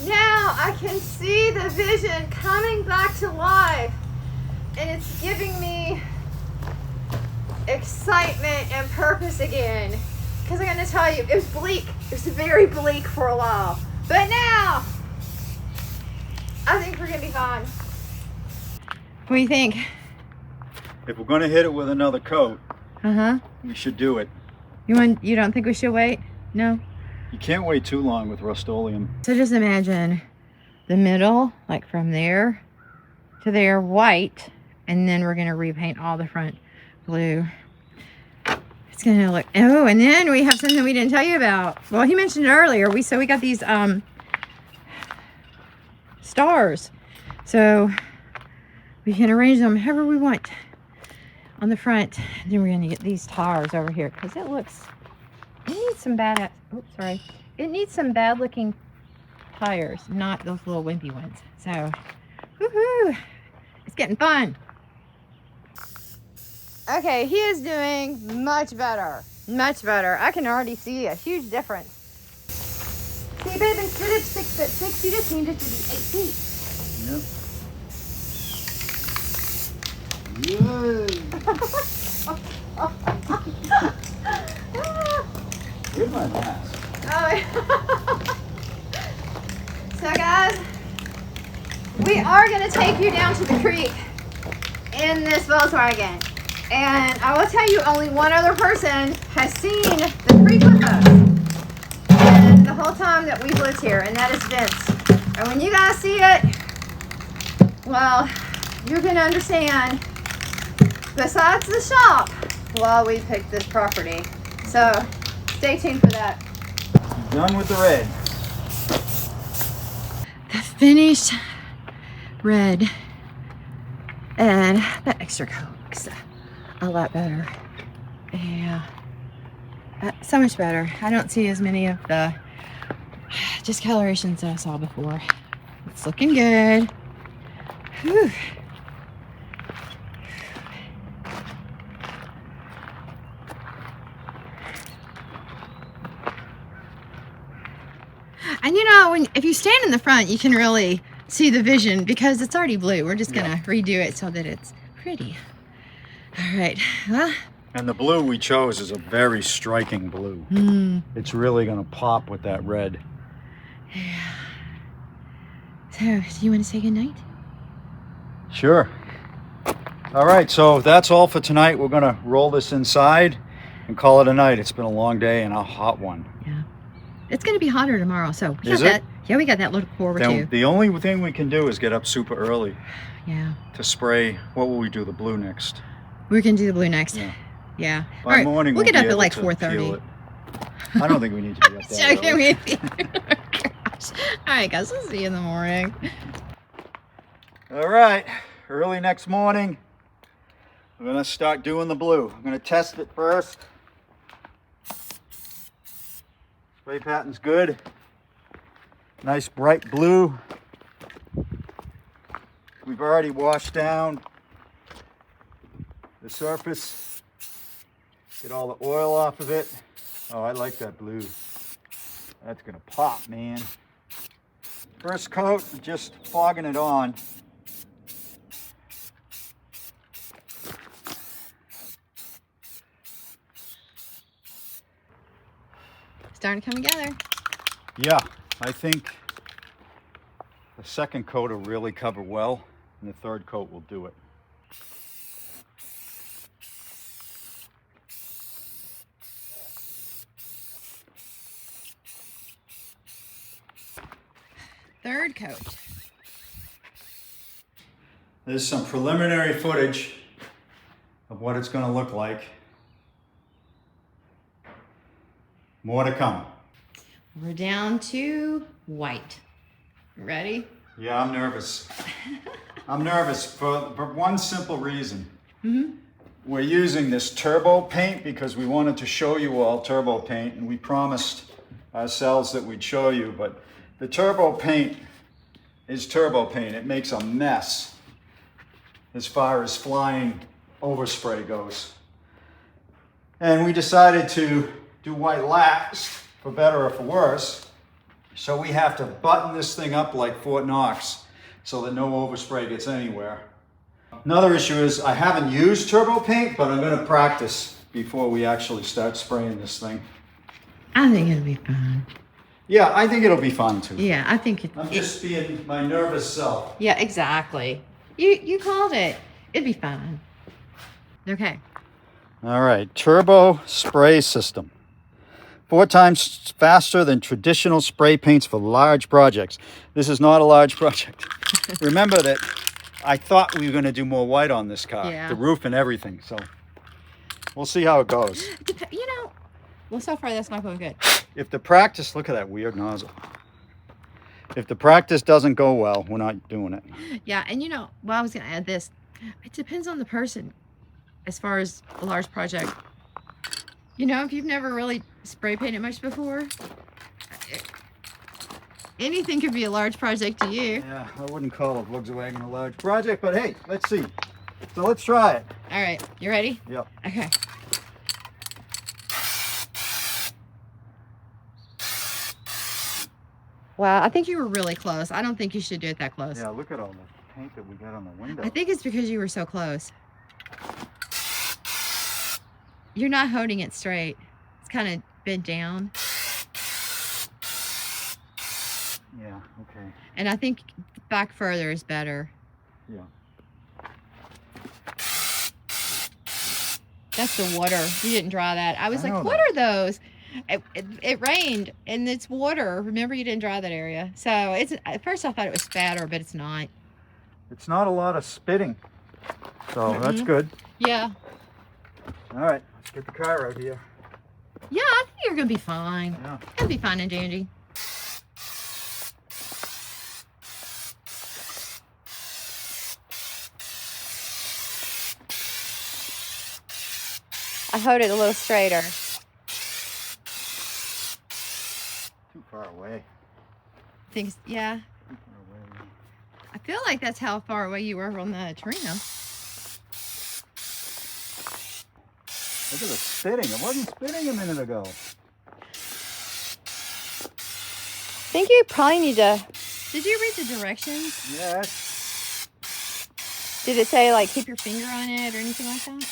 Now I can see the vision coming back to life, and it's giving me excitement and purpose again. Because I'm going to tell you, it was bleak. It was very bleak for a while. But now, I think we're going to be fine. What do you think? If we're going to hit it with another coat, Uh-huh. we should do it. You don't think we should wait? No? You can't wait too long with Rust-Oleum. So just imagine the middle, like from there to there, white, and then we're going to repaint all the front blue. It's going to look... Oh, and then we have something we didn't tell you about. Well, he mentioned it earlier. We got these stars. So we can arrange them however we want on the front. And then we're going to get these tires over here because it needs some bad... Oops, sorry. It needs some bad looking tires, not those little wimpy ones. So, woohoo! It's getting fun. Okay, he is doing much better. Much better. I can already see a huge difference. See, babe, instead of 6'6", you just need it to be 8 feet. Where's my mask? Oh. So guys, we are going to take you down to the creek in this Volkswagen. And I will tell you, only one other person has seen the creek with us. And the whole time that we've lived here, and that is Vince. And when you guys see it, well, you're going to understand, besides the shop, why we picked this property. So stay tuned for that. Done with the red. The finished red, and that extra coat looks a lot better. Yeah, so much better. I don't see as many of the discolorations that I saw before. It's looking good. Whew. And you know, if you stand in the front, you can really see the vision because it's already blue. We're just gonna redo it so that it's pretty. All right, well. And the blue we chose is a very striking blue. It's really gonna pop with that red. Yeah. So, do you want to say goodnight? Sure. All right, so that's all for tonight. We're gonna roll this inside and call it a night. It's been a long day and a hot one. Yeah. It's going to be hotter tomorrow, so we got Is it? that. Yeah, we got that little pour Then too. the only thing we can do is get up super early Yeah. to spray. What will we do? The blue next. We're going to do the blue next. Yeah. Yeah. By All right, morning, we'll get be up at able like to 4:30. feel it. I don't think we need to be up that Joking early. with you. Gosh. All right, guys, we'll see you in the morning. All right, early next morning, we're gonna start doing the blue. I'm gonna test it first. Spray pattern's good. Nice bright blue. We've already washed down the surface. Get all the oil off of it. Oh, I like that blue. That's gonna pop, man. First coat, just fogging it on. Starting to come together. Yeah, I think the second coat will really cover well, and the third coat will do it. Third coat. There's some preliminary footage of what it's going to look like. More to come. We're down to white. Ready? Yeah, I'm nervous. I'm nervous for one simple reason. We're using this turbo paint because we wanted to show you all turbo paint, and we promised ourselves that we'd show you, but the turbo paint is turbo paint. It makes a mess as far as flying overspray goes. And we decided to do white last for better or for worse. So we have to button this thing up like Fort Knox so that no overspray gets anywhere. Another issue is I haven't used turbo paint, but I'm going to practice before we actually start spraying this thing. I think it'll be fine. Yeah, I think it'll be fine too. Yeah, I think I'm just being my nervous self. Yeah, exactly. You called it. It'd be fine. Okay. All right, turbo spray system. 4 times faster than traditional spray paints for large projects. This is not a large project. Remember that I thought we were going to do more white on this car, Yeah. the roof and everything. So we'll see how it goes. You know, well, so far that's not going good. If the practice, look at that weird nozzle. If the practice doesn't go well, we're not doing it. Yeah, and you know, well, I was going to add this. It depends on the person as far as a large project. You know, if you've never really spray painted much before, anything could be a large project to you. Yeah, I wouldn't call a Volkswagen a large project, but hey, let's see. So let's try it. All right, you ready? Yep. Okay. Wow, I think you were really close. I don't think you should do it that close. Yeah, look at all the paint that we got on the window. I think it's because you were so close. You're not holding it straight. It's kind of bent down. Yeah, okay. And I think back further is better. Yeah. That's the water. You didn't dry that. I was I like, know what that. are those? It rained and it's water. Remember, you didn't dry that area. So it's, at first I thought it was spatter, but it's not. It's not a lot of spitting, so that's good. Yeah. All right, let's get the car out here. Yeah, I think you're going to be fine. Yeah. It'll be fine and dandy. I hold it a little straighter. Too far away. Things, yeah. Too far away. I feel like that's how far away you were on the Torino. Look at the spitting. It wasn't spitting a minute ago. I think you probably need to. Did you read the directions? Yes. Did it say like Keep your finger on it or anything like that?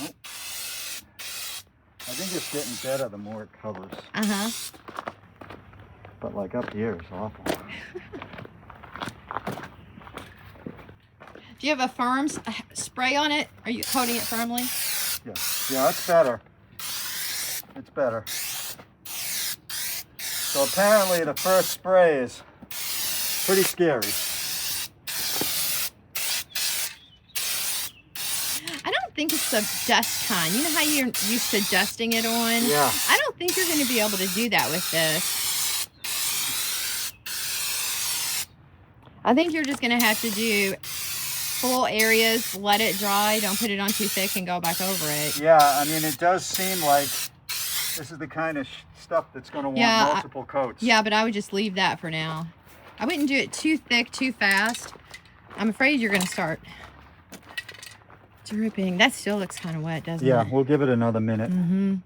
Nope. I think it's getting better the more it covers. Uh-huh. But like up here is awful. Do you have a firm spray on it? Are you coating it firmly? Yeah, yeah, it's better. It's better. So apparently the first spray is pretty scary. I don't think it's the dust kind. You know how you're used to dusting it on? Yeah. I don't think you're going to be able to do that with this. I think you're just going to have to do full areas, let it dry, don't put it on too thick and go back over it. Yeah, I mean, it does seem like this is the kind of stuff that's going to want multiple coats. Yeah, but I would just leave that for now. I wouldn't do it too thick, too fast. I'm afraid you're going to start dripping. That still looks kind of wet, doesn't it? Yeah, we'll give it another minute. Mm-hmm.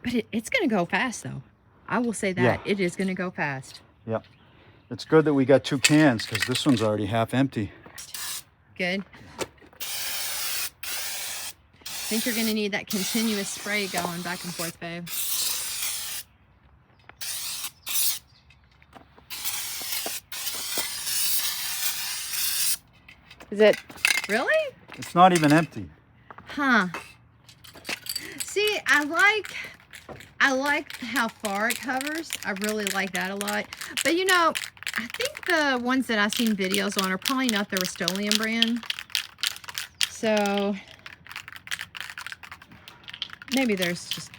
But it's going to go fast, though. I will say that. Yeah. It is going to go fast. Yep. It's good that we got 2 cans because this one's already half empty. Good. I think you're going to need that continuous spray going back and forth, babe. Is it? Really? It's not even empty. Huh. See, I like how far it covers. I really like that a lot. But you know, I think the ones that I've seen videos on are probably not the Rust-Oleum brand. So maybe there's just,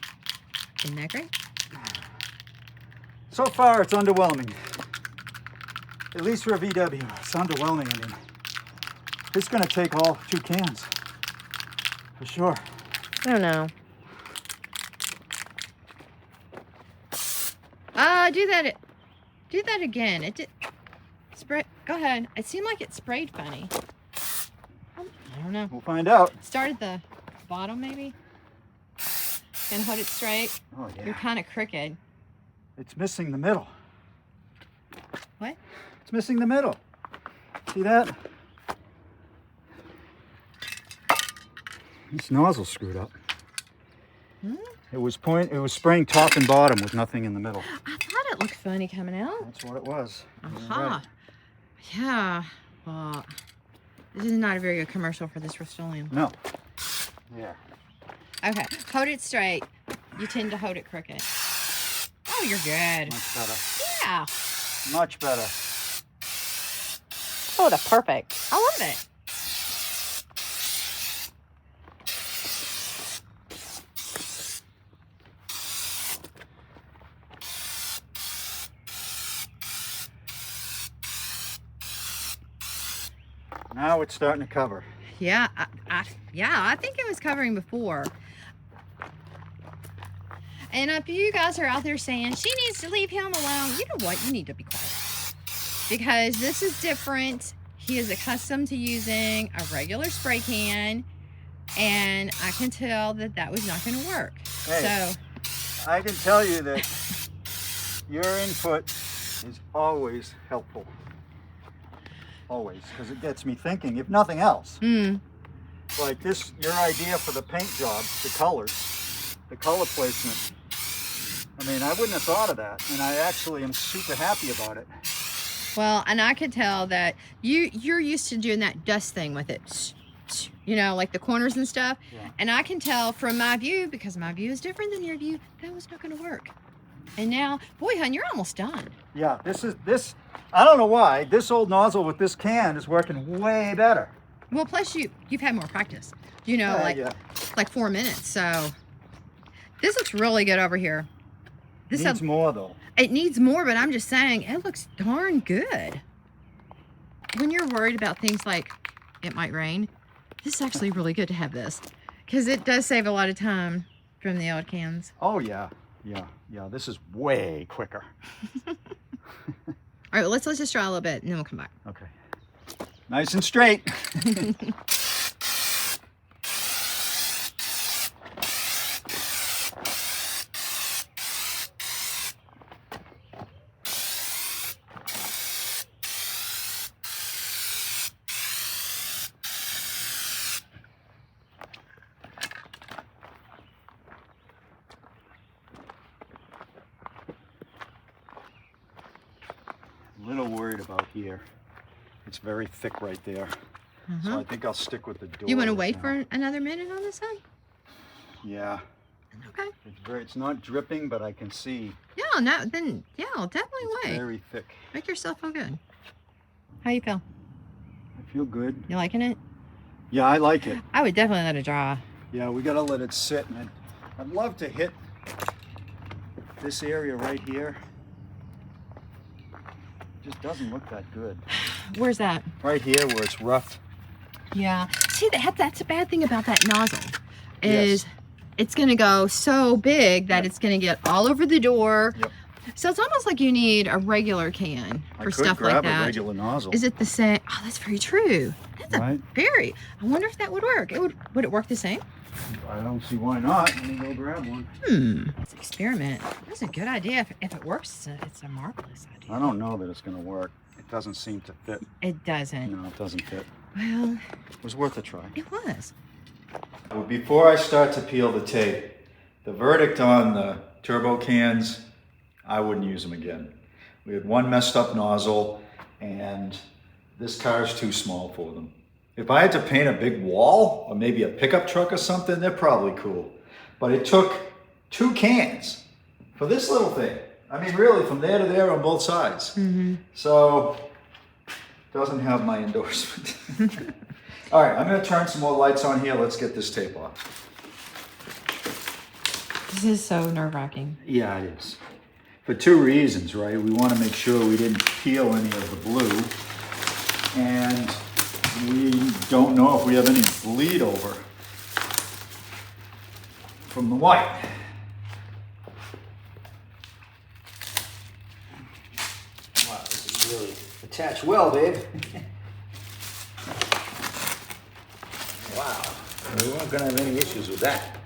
isn't that great? So far, it's underwhelming. At least for a VW, it's underwhelming. I mean, it's going to take all 2 cans. For sure. I don't know. Do that again. It did spray. Go ahead. It seemed like it sprayed funny. I don't know. We'll find out. Start at the bottom, maybe. And hold it straight. Oh yeah. You're kind of crooked. It's missing the middle. What? It's missing the middle. See that? This nozzle's screwed up. Hmm? It was spraying top and bottom with nothing in the middle. I thought it looked funny coming out. That's what it was. You're Aha. right. Yeah. Well, this is not a very good commercial for this Rust-Oleum. No. Yeah. Okay, hold it straight. You tend to hold it crooked. Oh, you're good. Much better. Yeah. Much better. Oh, that's perfect. I love it. Now it's starting to cover. Yeah, I think it was covering before. And if you guys are out there saying, she needs to leave him alone, you know what? You need to be quiet. Because this is different. He is accustomed to using a regular spray can. And I can tell that that was not going to work. Hey, So, I can tell you that your input is always helpful. Always, because it gets me thinking, if nothing else. Like this, your idea for the paint job, the colors, the color placement. I mean, I wouldn't have thought of that, and I actually am super happy about it. well, and I could tell that you're used to doing that dust thing with it. You know, like the corners and stuff. Yeah. And I can tell from my view, because my view is different than your view, that was not going to work. And now, boy, hon, you're almost done. Yeah, this. I don't know why this old nozzle with this can is working way better. Well, plus you've had more practice. You know, like 4 minutes. So this looks really good over here. This Needs more though. It needs more, but I'm just saying it looks darn good. When you're worried about things like it might rain, this is actually really good to have this, because it does save a lot of time from the old cans. Oh yeah. This is way quicker. All right, well, let's just try a little bit and then we'll come back. Okay. Nice and straight. A little worried about here. It's very thick right there. So I think I'll stick with the door. You want to right wait now. for another minute on this side? Yeah. Okay. It's not dripping, but I can see Yeah, no, then, yeah, I'll definitely it's wait. very thick. Make yourself feel good. How you feel? I feel good. You liking it? Yeah, I like it. I would definitely let it dry. Yeah, we gotta let it sit, and I'd love to hit this area right here. Just doesn't look that good. Where's that? Right here where it's rough. Yeah. See, that's a bad thing about that nozzle is it's going to go so big that it's going to get all over the door. Yep. So it's almost like you need a regular can for stuff like I could grab that. a regular nozzle. Is it the same? Oh, that's very true. That's Right. I wonder if that would work. Would it work the same? I don't see why not. Let me go grab one. Let's experiment. That's a good idea. If it works, it's a marvelous idea. I don't know that it's gonna work. It doesn't seem to fit. It doesn't. No, it doesn't fit. Well, It was worth a try. it was. Before I start to peel the tape, the verdict on the turbo cans, I wouldn't use them again. We had one messed up nozzle, and this car's too small for them. If I had to paint a big wall, or maybe a pickup truck or something, they're probably cool. But it took 2 cans for this little thing. I mean, really, from there to there on both sides. So, doesn't have my endorsement. All right, I'm gonna turn some more lights on here. Let's get this tape off. This is so nerve-wracking. Yeah, it is. For 2 reasons, right? We want to make sure we didn't peel any of the blue, and we don't know if we have any bleed over from the white. Wow, this is really attached well, babe. Wow, we weren't gonna have any issues with that.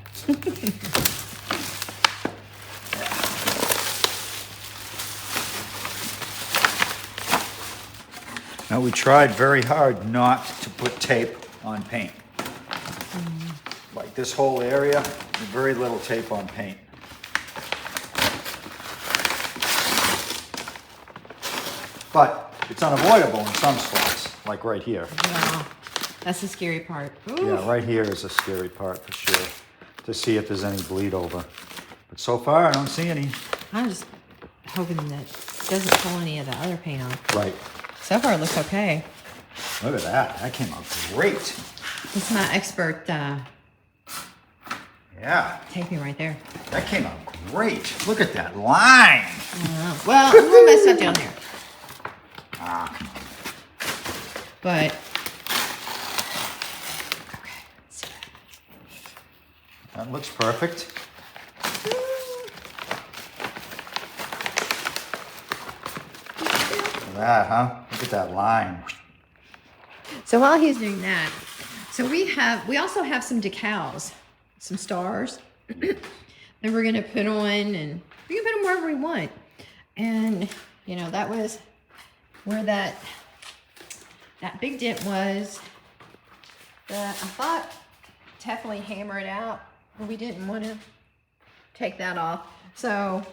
Now, we tried very hard not to put tape on paint. Like this whole area, very little tape on paint. But it's unavoidable in some spots, like right here. Yeah, that's the scary part. Ooh. Yeah, right here is a scary part for sure, to see if there's any bleed over. But so far, I don't see any. I'm just hoping that it doesn't pull any of the other paint off. Right. So far, it looks okay. Look at that. That came out great. It's my expert Yeah, taping right there. that came out great. Look at that line. Well, a little messed up down there. But, okay. So, That looks perfect. Look at that, huh? Look at that line. So while he's doing that, so we also have some decals, some stars that we're gonna put on, and we can put them wherever we want. And you know, that was where that big dent was. That I thought definitely hammer it out, but we didn't want to take that off. So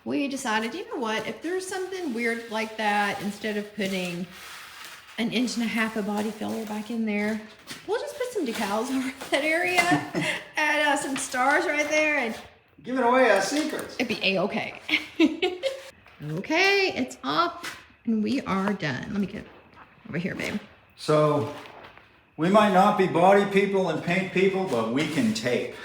we decided, you know what, if there's something weird like that, instead of putting 1.5 inches of body filler back in there, we'll just put some decals over that area and some stars right there, and Giving away our secrets. it'd be a-okay. Okay, it's off and we are done. Let me get over here, babe. So, we might not be body people and paint people, but we can tape.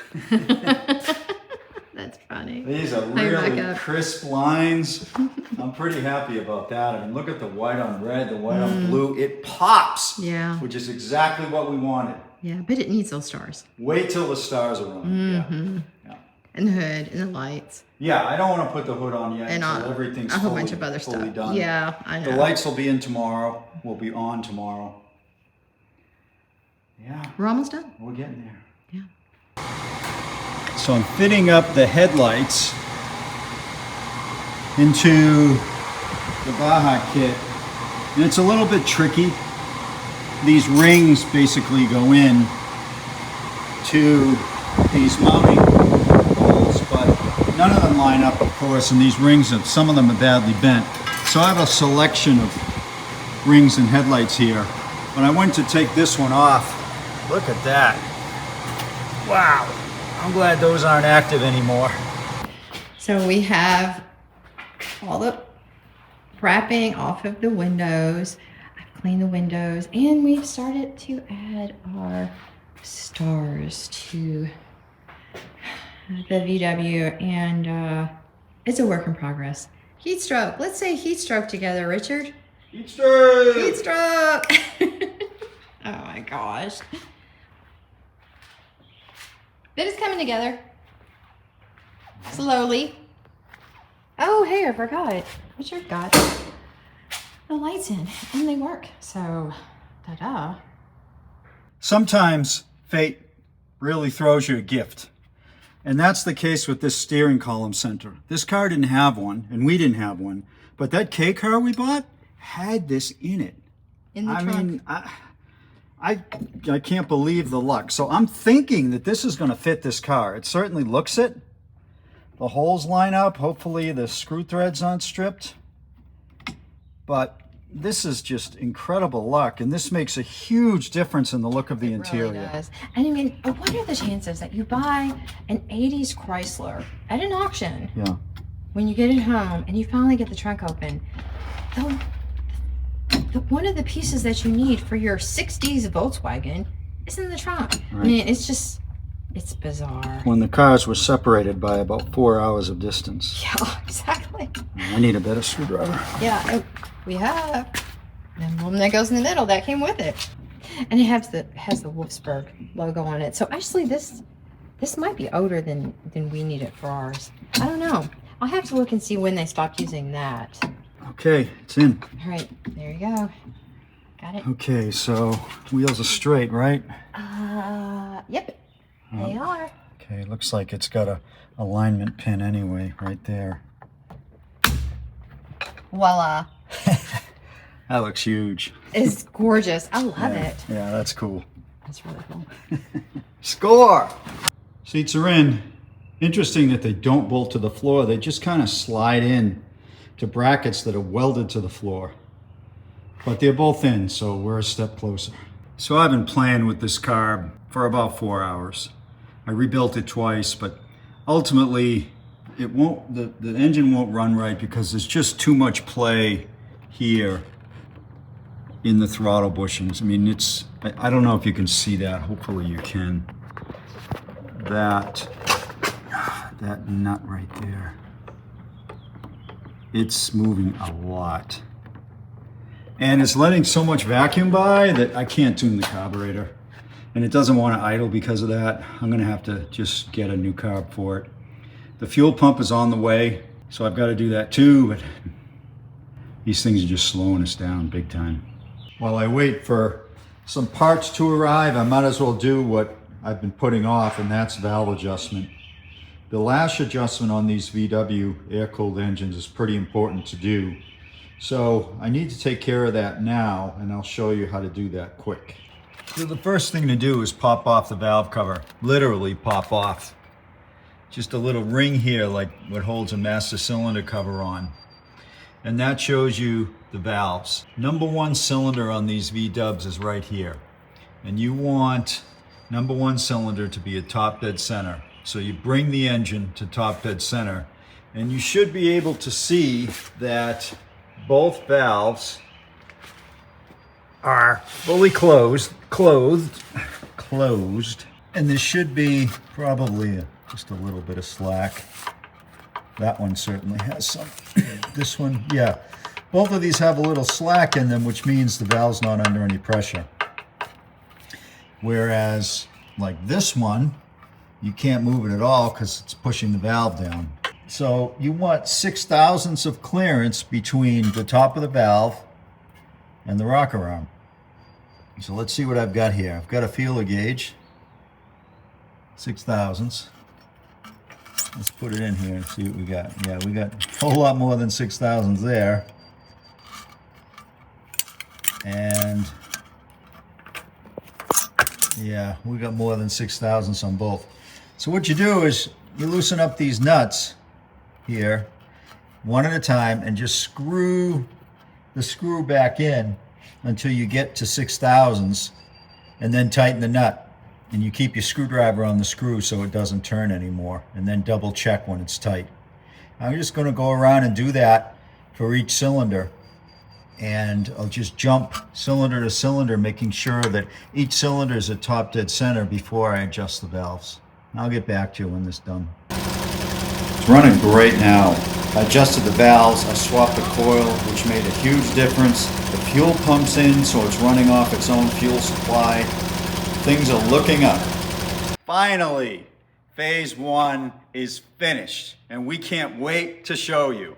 That's funny. These are Hi, really Rebecca. crisp lines. I'm pretty happy about that. I mean, look at the white on red, the white on blue. It pops, Yeah, which is exactly what we wanted. yeah, but it needs those stars. Wait till the stars are on. Yeah. And the hood and the lights Yeah, I don't want to put the hood on yet and until everything's a whole fully, bunch of other fully stuff. done. Yeah, I know. The lights will be in tomorrow. Will be on tomorrow. Yeah, We're almost done. we're getting there. Yeah. So I'm fitting up the headlights into the Baja kit. And it's a little bit tricky. These rings basically go in to these mounting holes, but none of them line up, of course, and these rings, some of them are badly bent. So I have a selection of rings and headlights here. When I went to take this one off, look at that. Wow. I'm glad those aren't active anymore. So we have all the wrapping off of the windows. I've cleaned the windows, and we've started to add our stars to the VW, and it's a work in progress. Heat stroke. Let's say heat stroke together, Richard. Heat stroke! Heat stroke. Oh my gosh. But it's coming together. Slowly. Oh, hey, I forgot. Richard got the lights in, and they work. So, ta-da. Sometimes fate really throws you a gift. And that's the case with this steering column center. This car didn't have one, and we didn't have one. But that K car we bought had this in it. In the I trunk. mean, I can't believe the luck. So I'm thinking that this is going to fit this car. It certainly looks it. The holes line up. Hopefully the screw threads aren't stripped. But this is just incredible luck, and this makes a huge difference in the look of the interior. Really does. And I mean, what are the chances that you buy an 80s Chrysler at an auction, Yeah. when you get it home and you finally get the trunk open, one of the pieces that you need for your 60s Volkswagen is in the trunk. Right. I mean, it's bizarre. When the cars were separated by about 4 hours of distance. Yeah, exactly. I need a better screwdriver. Yeah, we have. And the one that goes in the middle, that came with it. And it has the Wolfsburg logo on it. So actually this might be older than we need it for ours. I don't know. I'll have to look and see when they stopped using that. Okay, it's in. All right, there you go. Got it. Okay, so wheels are straight, right? Yep, they are. Okay, looks like it's got a alignment pin anyway, right there. Voila. That looks huge. It's gorgeous. I love it. Yeah, that's cool. That's really cool. Score! Seats are in. Interesting that they don't bolt to the floor. They just kind of slide in to brackets that are welded to the floor. But they're both in, so we're a step closer. So I've been playing with this car for about 4 hours. I rebuilt it twice, but ultimately it won't, the engine won't run right because there's just too much play here in the throttle bushings. I mean, I don't know if you can see that. Hopefully you can. That nut right there. It's moving a lot. And it's letting so much vacuum by that I can't tune the carburetor. And it doesn't want to idle because of that. I'm gonna have to just get a new carb for it. The fuel pump is on the way, so I've got to do that too, but these things are just slowing us down big time. While I wait for some parts to arrive, I might as well do what I've been putting off, and that's valve adjustment. The lash adjustment on these VW air-cooled engines is pretty important to do. So I need to take care of that now, and I'll show you how to do that quick. So the first thing to do is pop off the valve cover. Literally pop off. Just a little ring here like what holds a master cylinder cover on. And that shows you the valves. Number one cylinder on these V-dubs is right here. And you want number one cylinder to be at top dead center. So you bring the engine to top dead center, and you should be able to see that both valves are fully closed, and there should be probably just a little bit of slack. That one certainly has some. This one, yeah. Both of these have a little slack in them, which means the valve's not under any pressure. Whereas, like this one, you can't move it at all because it's pushing the valve down. So you want 0.006 of clearance between the top of the valve and the rocker arm. So let's see what I've got here. I've got a feeler gauge, 0.006. Let's put it in here and see what we got. Yeah, we got a whole lot more than 0.006 there. And yeah, we got more than 0.006 on both. So what you do is you loosen up these nuts here one at a time and just screw the screw back in until you get to 0.006, and then tighten the nut. And you keep your screwdriver on the screw so it doesn't turn anymore, and then double check when it's tight. I'm just going to go around and do that for each cylinder, and I'll just jump cylinder to cylinder, making sure that each cylinder is at top dead center before I adjust the valves. I'll get back to you when this is done. It's running great now. I adjusted the valves, I swapped the coil, which made a huge difference. The fuel pumps in, so it's running off its own fuel supply. Things are looking up. Finally, phase one is finished, and we can't wait to show you.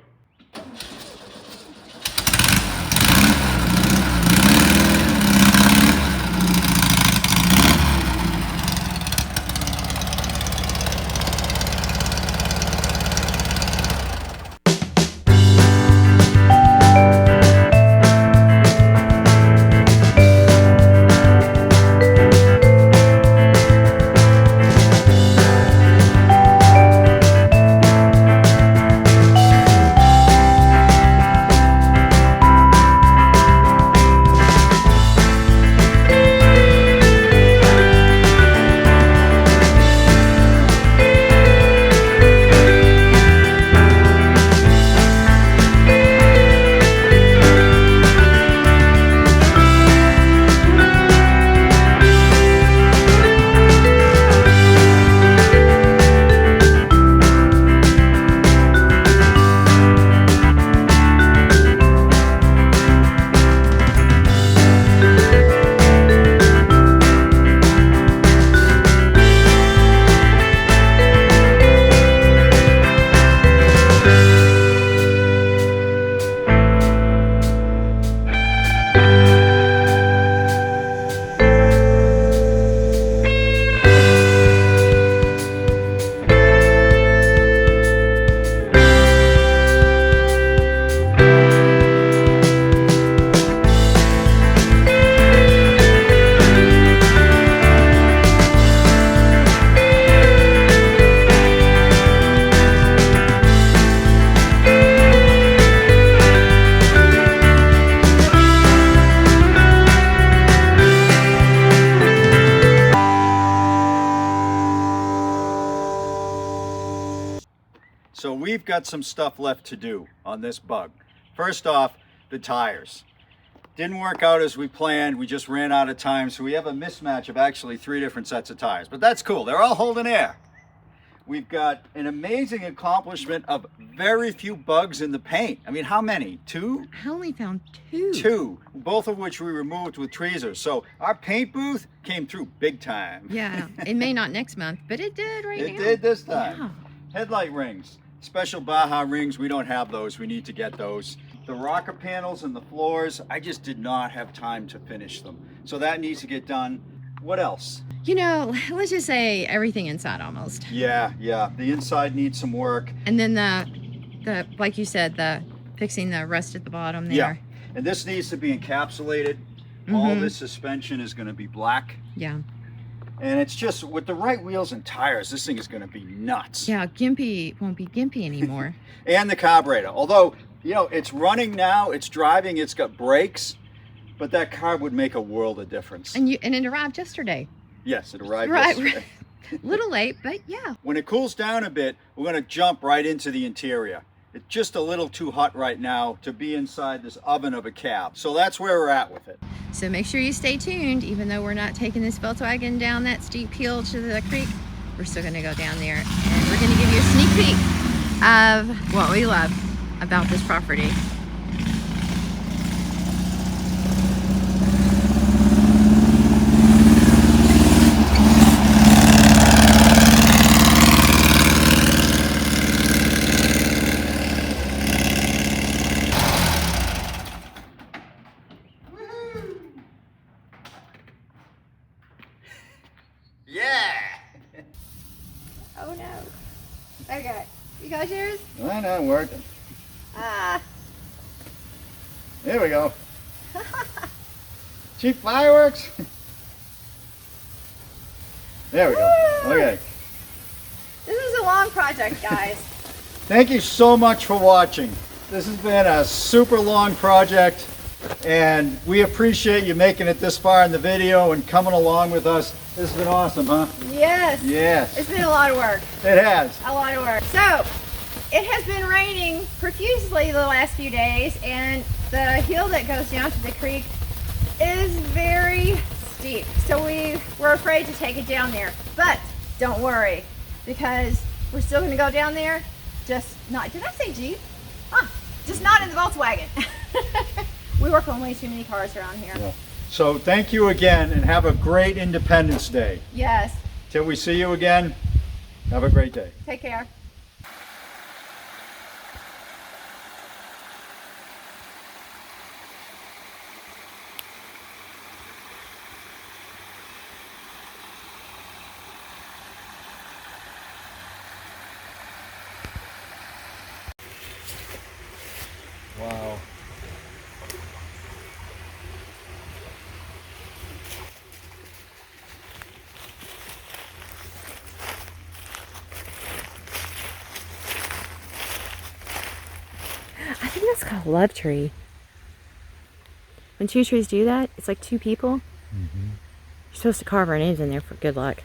So we've got some stuff left to do on this bug. First off, the tires. Didn't work out as we planned. We just ran out of time. So we have a mismatch of actually 3 different sets of tires, but that's cool. They're all holding air. We've got an amazing accomplishment of very few bugs in the paint. I mean, how many? 2? I only found 2. 2, both of which we removed with tweezers. So our paint booth came through big time. Yeah, it may not next month, but it did right now. It did this time. Yeah. Headlight rings, special Baja rings. We don't have those. We need to get those. The rocker panels and the floors, I just did not have time to finish them. So that needs to get done. What else? You know, let's just say everything inside almost. Yeah. The inside needs some work. And then the like you said, the fixing the rust at the bottom there. Yeah. And this needs to be encapsulated. All this suspension is going to be black. Yeah. And it's just, with the right wheels and tires, this thing is going to be nuts. Yeah, gimpy won't be gimpy anymore. And the carburetor. Although, you know, it's running now, it's driving, it's got brakes, but that carb would make a world of difference. And it arrived yesterday. Yes, it arrived Right. yesterday. Little late, but yeah. When it cools down a bit, we're going to jump right into the interior. It's just a little too hot right now to be inside this oven of a cab. So that's where we're at with it. So make sure you stay tuned. Even though we're not taking this Volkswagen down that steep hill to the creek, we're still going to go down there. And we're going to give you a sneak peek of what we love about this property. Yeah! Oh no. Okay. You got yours? Why not working? Ah. There we go. Cheap fireworks. There we go. Woo! Okay. This is a long project, guys. Thank you so much for watching. This has been a super long project, and we appreciate you making it this far in the video and coming along with us. This has been awesome, huh? Yes. Yes, It's been a lot of work. it has. A lot of work. So, it has been raining profusely the last few days, and the hill that goes down to the creek is very steep. So we were afraid to take it down there. But don't worry, because we're still going to go down there. Just not, did I say Jeep? Just not in the Volkswagen. We work on way too many cars around here. Yeah. So thank you again, and have a great Independence Day. Yes. Till we see you again, have a great day. Take care. Wow. I think that's called a love tree. When 2 trees do that, it's like 2 people. You're supposed to carve our names in there for good luck.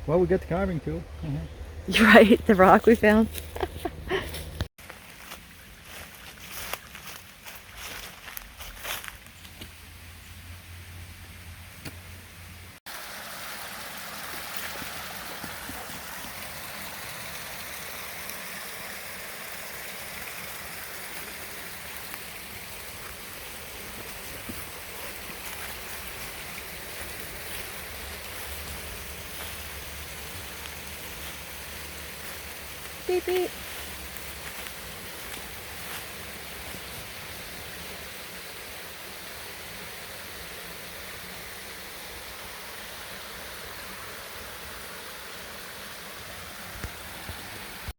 Well, we got the carving tool. You're right, the rock we found. Beep beep.